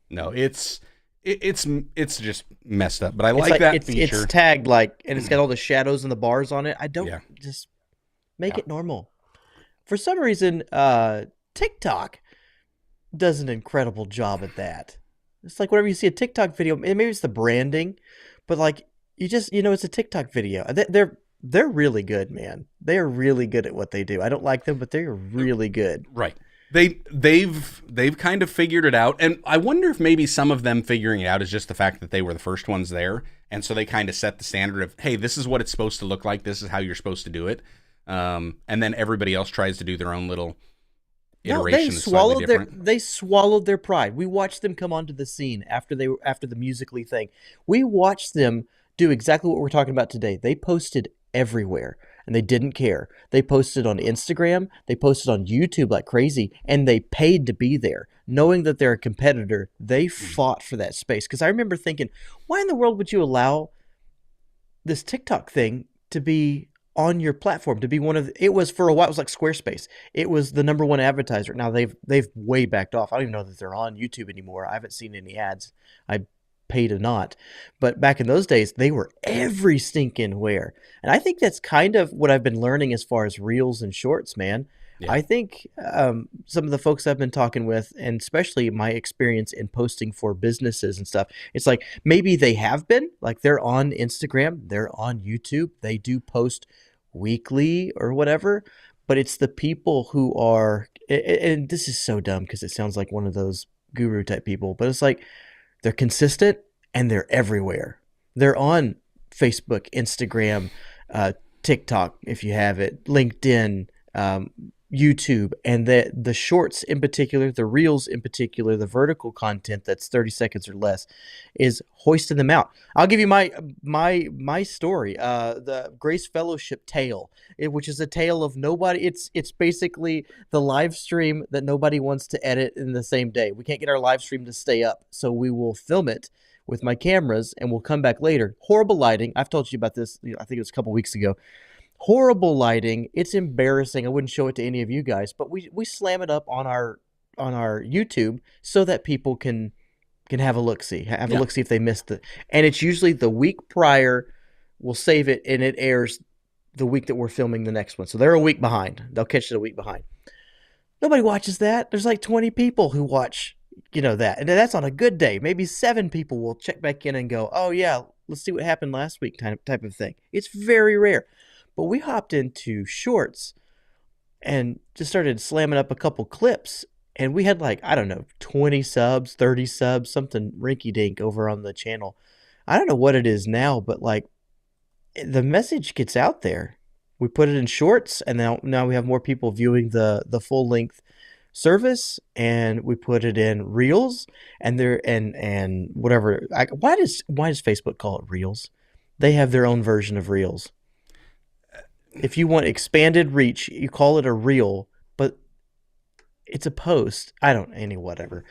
Speaker 2: No, it's just messed up, but I like that feature.
Speaker 1: It's tagged and it's got all the shadows and the bars on it. I don't just make it normal. For some reason, TikTok does an incredible job at that. It's like whenever you see a TikTok video, maybe it's the branding, but you just it's a TikTok video. They're really good, man. They are really good at what they do. I don't like them, but they're really good.
Speaker 2: Right. They've kind of figured it out, and I wonder if maybe some of them figuring it out is just the fact that they were the first ones there, and so they kind of set the standard of, hey, this is what it's supposed to look like, this is how you're supposed to do it, and then everybody else tries to do their own little iteration.
Speaker 1: They swallowed their pride. We watched them come onto the scene after the Musical.ly thing. We watched them do exactly what we're talking about today. They posted everywhere. And they didn't care. They posted on Instagram. They posted on YouTube like crazy. And they paid to be there. Knowing that they're a competitor, they fought for that space. Because I remember thinking, why in the world would you allow this TikTok thing to be on your platform? To be it was for a while, it was like Squarespace. It was the number one advertiser. Now they've way backed off. I don't even know that they're on YouTube anymore. I haven't seen any ads. I pay to not. But back in those days, they were every stinking where. And I think that's kind of what I've been learning as far as reels and shorts, man.
Speaker 2: Yeah.
Speaker 1: I think some of the folks I've been talking with, and especially my experience in posting for businesses and stuff, it's like maybe they have been, like they're on Instagram, they're on YouTube, they do post weekly or whatever, but it's the people who are, and this is so dumb because it sounds like one of those guru type people, but it's like they're consistent and they're everywhere. They're on Facebook, Instagram, TikTok, if you have it, LinkedIn, YouTube, and the shorts in particular, the reels in particular, the vertical content that's 30 seconds or less is hoisting them out. I'll give you my story, the Grace Fellowship tale, which is a tale of nobody. It's basically the live stream that nobody wants to edit in the same day. We can't get our live stream to stay up, so we will film it with my cameras and we'll come back later. Horrible lighting. I've told you about this, I think it was a couple weeks ago. Horrible lighting. It's embarrassing. I wouldn't show it to any of you guys, but we slam it up on our YouTube so that people can have a look-see. Have a look-see if they missed it. And it's usually the week prior. We'll save it and it airs the week that we're filming the next one. So they're a week behind. They'll catch it a week behind. Nobody watches that. There's like 20 people who watch, that. And that's on a good day. Maybe 7 people will check back in and go, "Oh yeah, let's see what happened last week," type of thing. It's very rare. But we hopped into shorts and just started slamming up a couple clips. And we had 20 subs, 30 subs, something rinky-dink over on the channel. I don't know what it is now, but the message gets out there. We put it in shorts, and now we have more people viewing the full-length service, and we put it in reels, and and whatever. Why does Facebook call it reels? They have their own version of reels. If you want expanded reach, you call it a reel, but it's a post. Whatever.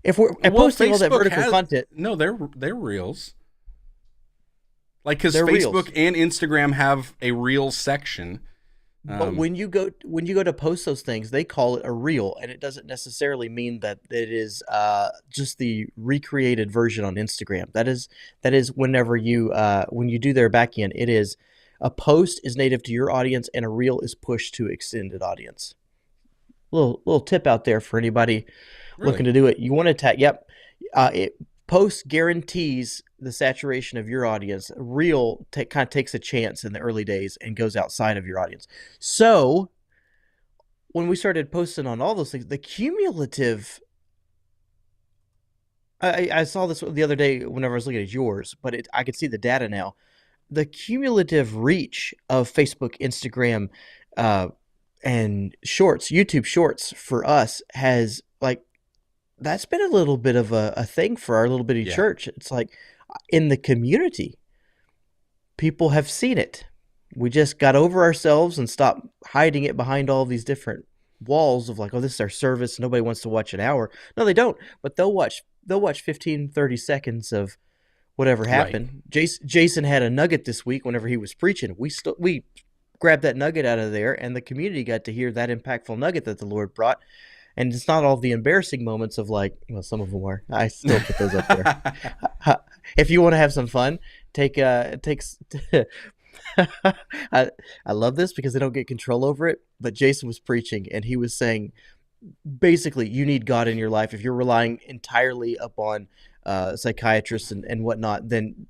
Speaker 1: If we're posting all that vertical content.
Speaker 2: No, they're reels. Because Facebook
Speaker 1: reels.
Speaker 2: And Instagram have a reels section.
Speaker 1: But when you go to post those things, they call it a reel, and it doesn't necessarily mean that it is just the recreated version on Instagram. That is whenever when you do their back end, it is a post is native to your audience, and a reel is pushed to extended audience. Little tip out there for anybody looking to do it. You want to tag. Yep. Post guarantees the saturation of your audience. Reel kind of takes a chance in the early days and goes outside of your audience. So when we started posting on all those things, the cumulative. I saw this the other day whenever I was looking at yours, but I could see the data now. The cumulative reach of Facebook, Instagram, and shorts, YouTube shorts for us has that's been a little bit of a thing for our little bitty church. It's in the community, people have seen it. We just got over ourselves and stopped hiding it behind all these different walls of oh, this is our service. Nobody wants to watch an hour. No, they don't, but they'll watch 15, 30 seconds of whatever happened. Right. Jason had a nugget this week whenever he was preaching. We grabbed that nugget out of there, and the community got to hear that impactful nugget that the Lord brought. And it's not all the embarrassing moments of some of them were. I still put those up there. If you want to have some fun, I love this because they don't get control over it. But Jason was preaching, and he was saying, basically, you need God in your life. If you're relying entirely upon psychiatrists and whatnot, then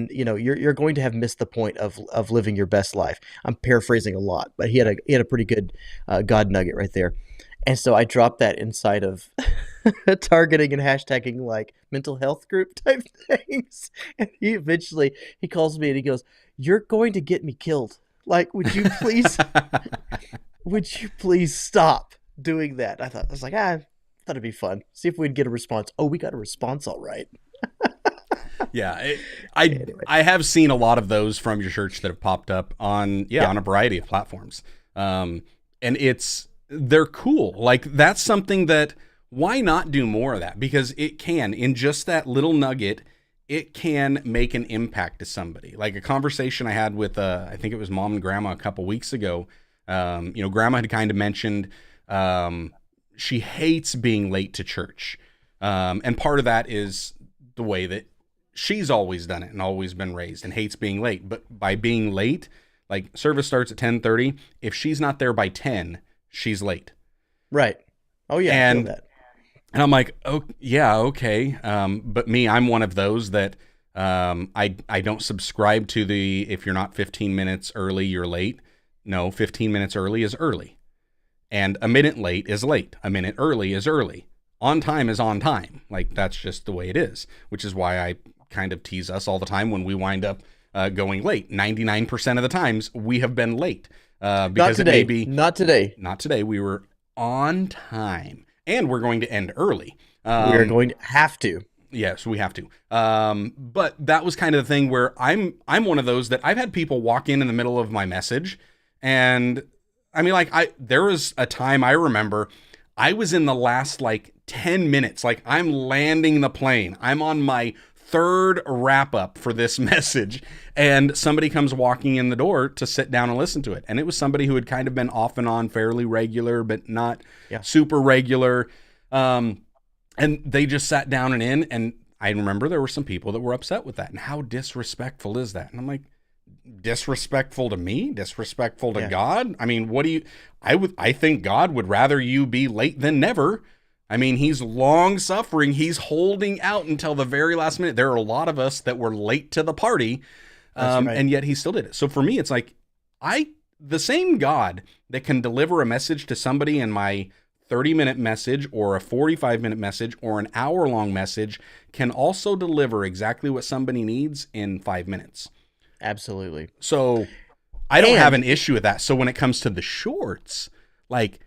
Speaker 1: you're going to have missed the point of living your best life. I'm paraphrasing a lot, but he had a pretty good God nugget right there. And so I dropped that inside of targeting and hashtagging mental health group type things. And he calls me and he goes, "You're going to get me killed. Would you please stop doing that?" I thought it'd be fun. See if we'd get a response. Oh, we got a response. All right.
Speaker 2: Yeah. I have seen a lot of those from your church that have popped up on a variety of platforms. And they're cool. That's something that, why not do more of that? Because it can, in just that little nugget, it can make an impact to somebody. A conversation I had with, I think it was Mom and Grandma a couple weeks ago. Grandma had kind of mentioned she hates being late to church. And part of that is the way that she's always done it and always been raised and hates being late. But by being late, like service starts at 10:30. If she's not there by 10, she's late.
Speaker 1: Right. Oh yeah. I feel that.
Speaker 2: And I'm like, oh yeah, okay. But me, I'm one of those that I don't subscribe to the if you're not 15 minutes early, you're late. No, 15 minutes early is early. And a minute late is late. A minute early is early. On time is on time. Like, that's just the way it is, which is why I kind of tease us all the time when we wind up going late. 99% of the times we have been late. Because
Speaker 1: not today.
Speaker 2: It may be
Speaker 1: not today.
Speaker 2: Not today. We were on time. And we're going to end early.
Speaker 1: We are going to have to.
Speaker 2: Yes, we have to. But that was kind of the thing where I'm one of those that I've had people walk in the middle of my message. And I mean, like, there was a time I remember I was in the last like 10 minutes. Like, I'm landing the plane. I'm on my third wrap up for this message. And somebody comes walking in the door to sit down and listen to it. And it was somebody who had kind of been off and on fairly regular, but not super regular. And they just sat down and I remember there were some people that were upset with that. And how disrespectful is that? And I'm like, disrespectful to me? Disrespectful to God? I mean, I think God would rather you be late than never. I mean, he's long suffering. He's holding out until the very last minute. There are a lot of us that were late to the party, right. And yet he still did it. So for me, it's like, the same God that can deliver a message to somebody in my 30-minute message or a 45-minute message or an hour-long message can also deliver exactly what somebody needs in 5 minutes.
Speaker 1: Absolutely.
Speaker 2: So I don't have an issue with that. So when it comes to the shorts, like,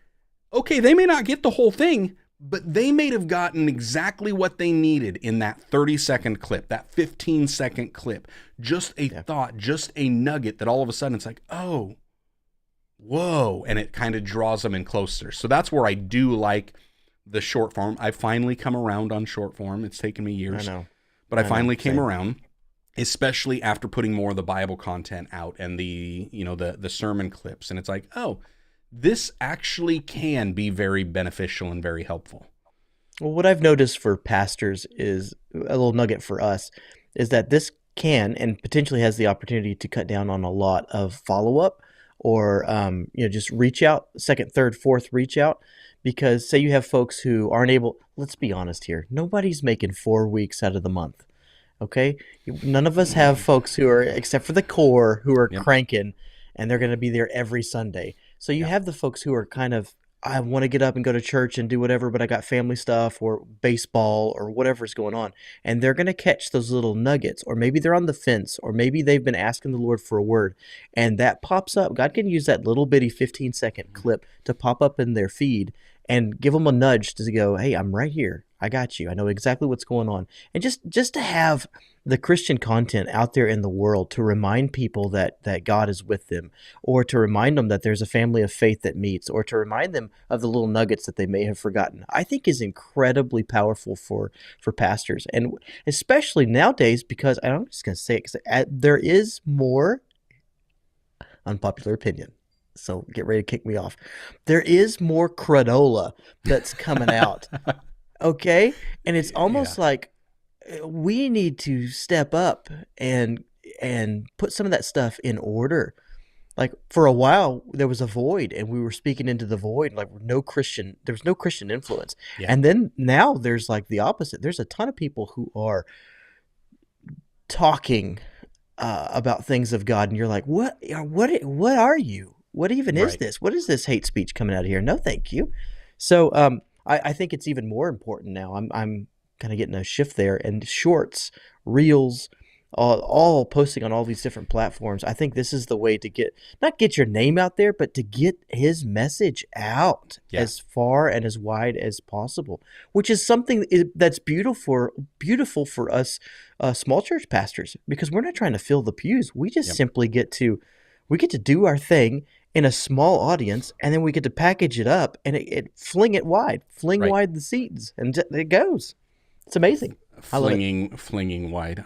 Speaker 2: okay, they may not get the whole thing, but they may have gotten exactly what they needed in that 30-second clip, that 15-second clip. Just a thought, just a nugget that all of a sudden it's like, oh, whoa, and it kind of draws them in closer. So that's where I do like the short form. I finally come around on short form. It's taken me years.
Speaker 1: I know.
Speaker 2: But I finally came around. Especially after putting more of the Bible content out and the sermon clips. And it's like, oh, this actually can be very beneficial and very helpful.
Speaker 1: Well, what I've noticed for pastors is a little nugget for us is that this can and potentially has the opportunity to cut down on a lot of follow-up or, just reach out, second, third, fourth reach out. Because say you have folks who aren't able, let's be honest here, nobody's making 4 weeks out of the month. Okay, none of us have folks who are, except for the core, who are cranking, and they're going to be there every Sunday. So you have the folks who are kind of, I want to get up and go to church and do whatever, but I got family stuff or baseball or whatever's going on. And they're going to catch those little nuggets, or maybe they're on the fence, or maybe they've been asking the Lord for a word, and that pops up. God can use that little bitty 15-second clip to pop up in their feed and give them a nudge to go, hey, I'm right here. I got you. I know exactly what's going on. And just to have the Christian content out there in the world to remind people that God is with them, or to remind them that there's a family of faith that meets, or to remind them of the little nuggets that they may have forgotten, I think is incredibly powerful for pastors. And especially nowadays, because I'm just going to say it, because there is more, unpopular opinion, so get ready to kick me off. There is more cradola that's coming out. Okay? And it's almost like we need to step up and put some of that stuff in order. Like, for a while there was a void and we were speaking into the void, like there was no Christian influence. Yeah. And then now there's like the opposite. There's a ton of people who are talking about things of God, and you're like, what are you? What even is this? What is this hate speech coming out of here? No, thank you. So I think it's even more important now. I'm kind of getting a shift there, and shorts, reels, all posting on all these different platforms. I think this is the way to not get your name out there, but to get his message out as far and as wide as possible, which is something that's beautiful for us small church pastors, because we're not trying to fill the pews. We just simply get to do our thing in a small audience, and then we get to package it up and fling it wide, wide the seats, and it goes. It's amazing.
Speaker 2: flinging wide.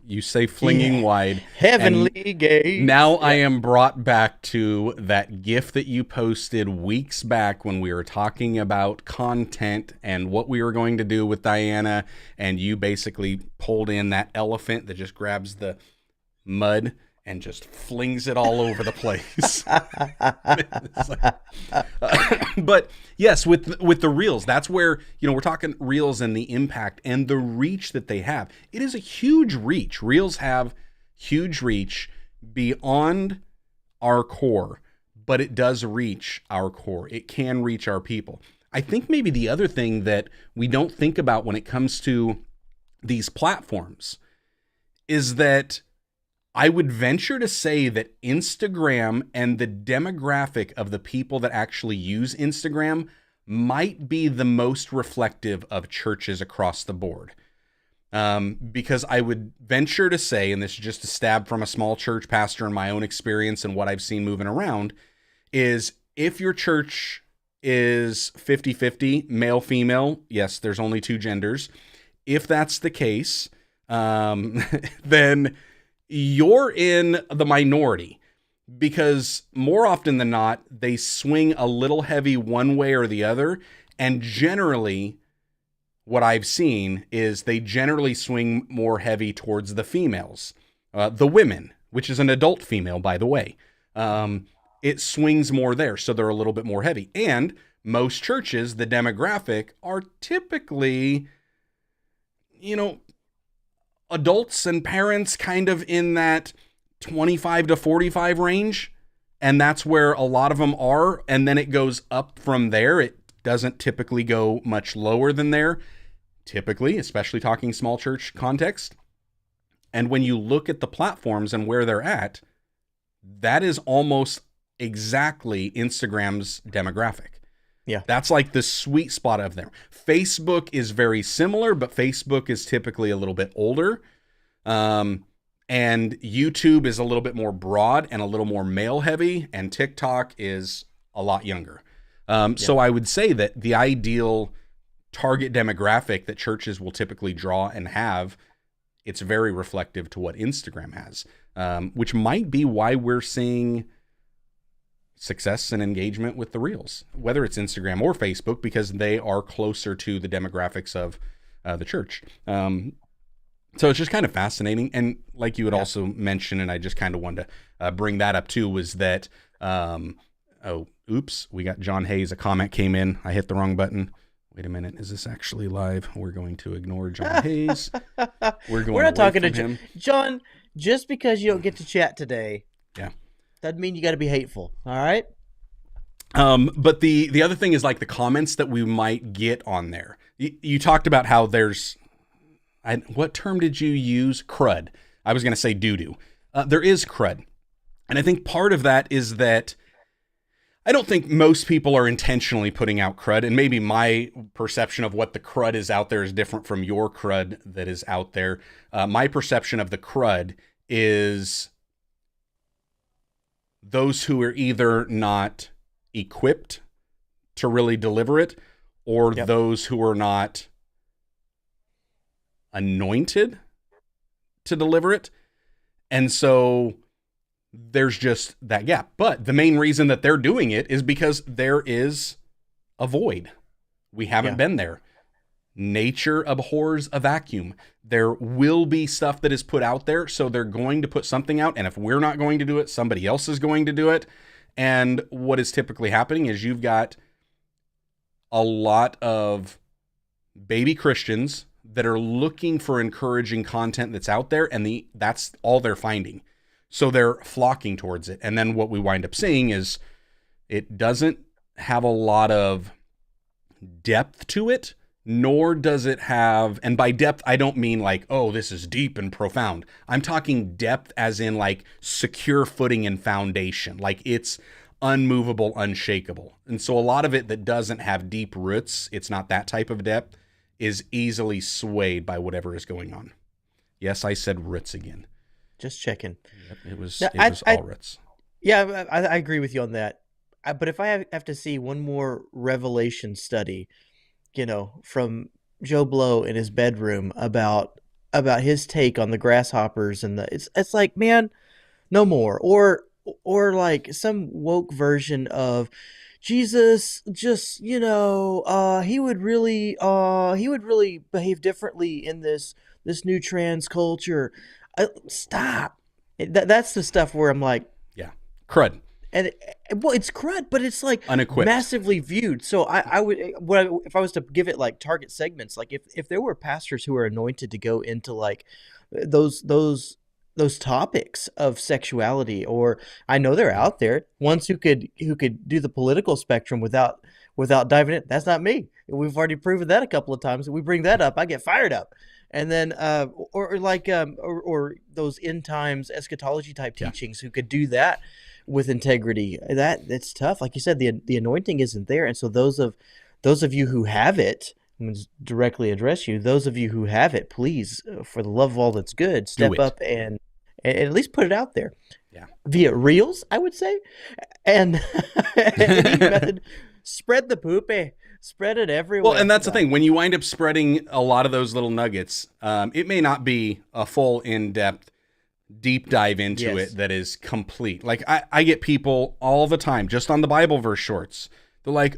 Speaker 2: You say flinging wide.
Speaker 1: Heavenly gay.
Speaker 2: Now I am brought back to that GIF that you posted weeks back when we were talking about content and what we were going to do with Diana, and you basically pulled in that elephant that just grabs the mud and just flings it all over the place. But yes, with the Reels, that's where, we're talking Reels and the impact and the reach that they have. It is a huge reach. Reels have huge reach beyond our core, but it does reach our core. It can reach our people. I think maybe the other thing that we don't think about when it comes to these platforms is that I would venture to say that Instagram and the demographic of the people that actually use Instagram might be the most reflective of churches across the board. Because I would venture to say, and this is just a stab from a small church pastor in my own experience and what I've seen moving around, is if your church is 50-50, male, female, yes, there's only two genders. If that's the case, then you're in the minority, because more often than not, they swing a little heavy one way or the other. And generally, what I've seen is they generally swing more heavy towards the females, the women, which is an adult female, by the way. It swings more there. So they're a little bit more heavy. And most churches, the demographic are typically, adults and parents kind of in that 25 to 45 range. And that's where a lot of them are. And then it goes up from there. It doesn't typically go much lower than there, typically, especially talking small church context. And when you look at the platforms and where they're at, that is almost exactly Instagram's demographic.
Speaker 1: Yeah.
Speaker 2: That's like the sweet spot of there. Facebook is very similar, but Facebook is typically a little bit older. And YouTube is a little bit more broad and a little more male heavy, and TikTok is a lot younger. So I would say that the ideal target demographic that churches will typically draw and have, it's very reflective to what Instagram has, which might be why we're seeing success and engagement with the Reels, whether it's Instagram or Facebook, because they are closer to the demographics of the church. So it's just kind of fascinating. And like you had also mentioned, and I just kind of wanted to bring that up too, was that, we got John Hayes, a comment came in. I hit the wrong button. Wait a minute. Is this actually live? We're going to ignore John Hayes. We're not talking to him.
Speaker 1: John, just because you don't get to chat today.
Speaker 2: Yeah.
Speaker 1: Doesn't mean you got to be hateful. All right.
Speaker 2: But the other thing is like the comments that we might get on there. You talked about how there's, what term did you use? Crud. I was going to say doo-doo. There is crud. And I think part of that is that I don't think most people are intentionally putting out crud. And maybe my perception of what the crud is out there is different from your crud that is out there. My perception of the crud is those who are either not equipped to really deliver it, or those who are not anointed to deliver it. And so there's just that gap. But the main reason that they're doing it is because there is a void. We haven't been there. Nature abhors a vacuum. There will be stuff that is put out there, so they're going to put something out, and if we're not going to do it, somebody else is going to do it. And what is typically happening is you've got a lot of baby Christians that are looking for encouraging content that's out there, and that's all they're finding. So they're flocking towards it. And then what we wind up seeing is it doesn't have a lot of depth to it, nor does it have, and by depth, I don't mean like, oh, this is deep and profound. I'm talking depth as in like secure footing and foundation. Like it's unmovable, unshakable. And so a lot of it that doesn't have deep roots, it's not that type of depth, is easily swayed by whatever is going on. Yes, I said roots again.
Speaker 1: Just checking.
Speaker 2: Yep, it was all roots.
Speaker 1: Yeah, I agree with you on that. But if I have to see one more revelation study, from Joe Blow in his bedroom about his take on the grasshoppers and it's like, man, no more. Or like some woke version of Jesus just, he would really behave differently in this new trans culture. Stop. That's the stuff where I'm like,
Speaker 2: Yeah. Crud.
Speaker 1: and well, it's crud, but it's like
Speaker 2: Unequipped.
Speaker 1: massively viewed. So if I was to give it like target segments, like if there were pastors who are anointed to go into like those topics of sexuality, or I know they're out there, ones who could do the political spectrum without diving in. That's not me. We've already proven that a couple of times. We bring that up, I get fired up. And then or those end times eschatology type teachings who could do that with integrity. That's tough. Like you said, the anointing isn't there, and so those of you who have it, I'm going to directly address you. Those of you who have it, please, for the love of all that's good, step up and at least put it out there.
Speaker 2: Yeah.
Speaker 1: Via Reels, I would say, and any method, spread the poopy, spread it everywhere.
Speaker 2: Well, and that's the thing. When you wind up spreading a lot of those little nuggets, it may not be a full in-depth deep dive into it that is complete. Like I get people all the time just on the Bible verse shorts. They're like,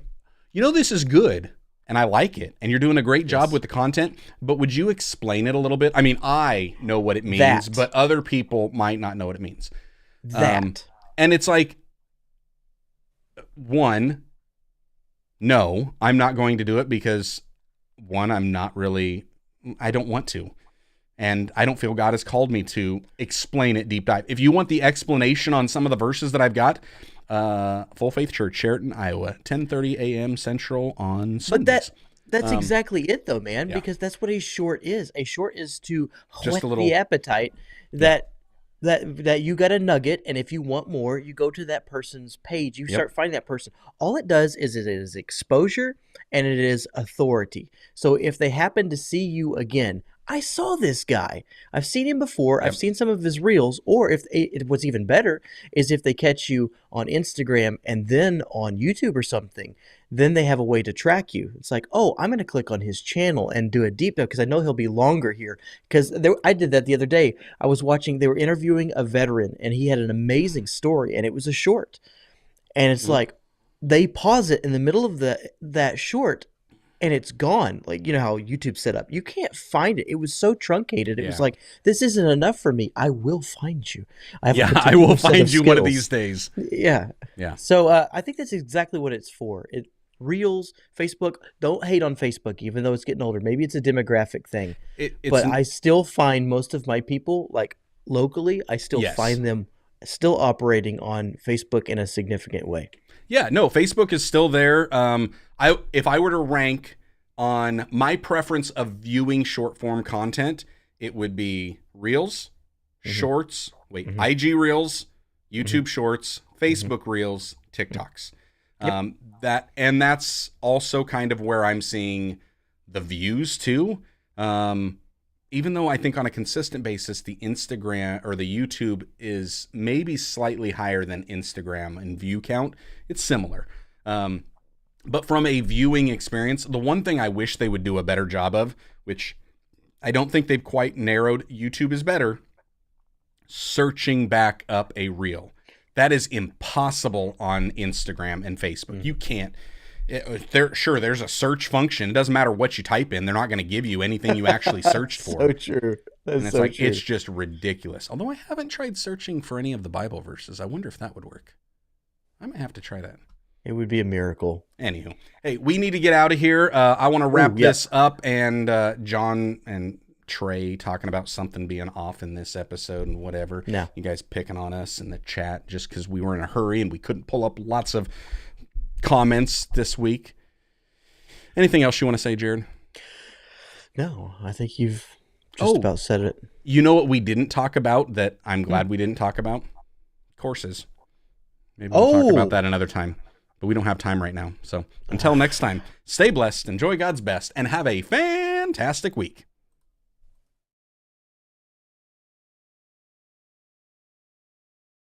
Speaker 2: this is good and I like it and you're doing a great job with the content, but would you explain it a little bit? I mean, I know what it means, but other people might not know what it means. And it's like, one, no, I'm not going to do it because one, I don't want to. And I don't feel God has called me to explain it deep dive. If you want the explanation on some of the verses that I've got, Full Faith Church, Sheraton, Iowa, 10:30 a.m. Central on Sundays.
Speaker 1: But that's exactly it, though, man, because that's what a short is. A short is to whet the appetite that you got a nugget, and if you want more, you go to that person's page. You start finding that person. All it does is it is exposure and it is authority. So if they happen to see you again, I saw this guy. I've seen him before. I've seen some of his reels. Or what's even better is if they catch you on Instagram and then on YouTube or something, then they have a way to track you. It's like, oh, I'm going to click on his channel and do a deep dive because I know he'll be longer here. Because I did that the other day. I was watching, they were interviewing a veteran and he had an amazing story and it was a short. And it's like, they pause it in the middle of that short and it's gone. Like, how YouTube's set up. You can't find it. It was so truncated. It was like, this isn't enough for me. I will find you.
Speaker 2: I will find you one of these days.
Speaker 1: Yeah.
Speaker 2: Yeah.
Speaker 1: So I think that's exactly what it's for. Reels, Facebook. Don't hate on Facebook, even though it's getting older. Maybe it's a demographic thing. But I still find most of my people, like locally, I still find them still operating on Facebook in a significant way.
Speaker 2: Yeah, no, Facebook is still there. If I were to rank on my preference of viewing short form content, it would be Reels, Shorts, IG Reels, YouTube Shorts, Facebook Reels, TikToks. That's also kind of where I'm seeing the views too. Even though I think on a consistent basis, the Instagram or the YouTube is maybe slightly higher than Instagram in view count. It's similar. But from a viewing experience, the one thing I wish they would do a better job of, which I don't think they've quite narrowed, YouTube is better, searching back up a reel. That is impossible on Instagram and Facebook. You can't. There's a search function. It doesn't matter what you type in. They're not going to give you anything you actually searched for.
Speaker 1: So true.
Speaker 2: And it's like, it's just ridiculous. Although I haven't tried searching for any of the Bible verses. I wonder if that would work. I might have to try that.
Speaker 1: It would be a miracle.
Speaker 2: Anywho, hey, we need to get out of here. I want to wrap this up, and John and Trey talking about something being off in this episode and whatever.
Speaker 1: No.
Speaker 2: You guys picking on us in the chat just because we were in a hurry and we couldn't pull up lots of comments this week. Anything else you want to say, Jarrod?
Speaker 1: No, I think you've just about said it.
Speaker 2: You know what we didn't talk about that I'm glad we didn't talk about? Courses. Maybe we'll talk about that another time. But we don't have time right now. So until next time, stay blessed, enjoy God's best, and have a fantastic week.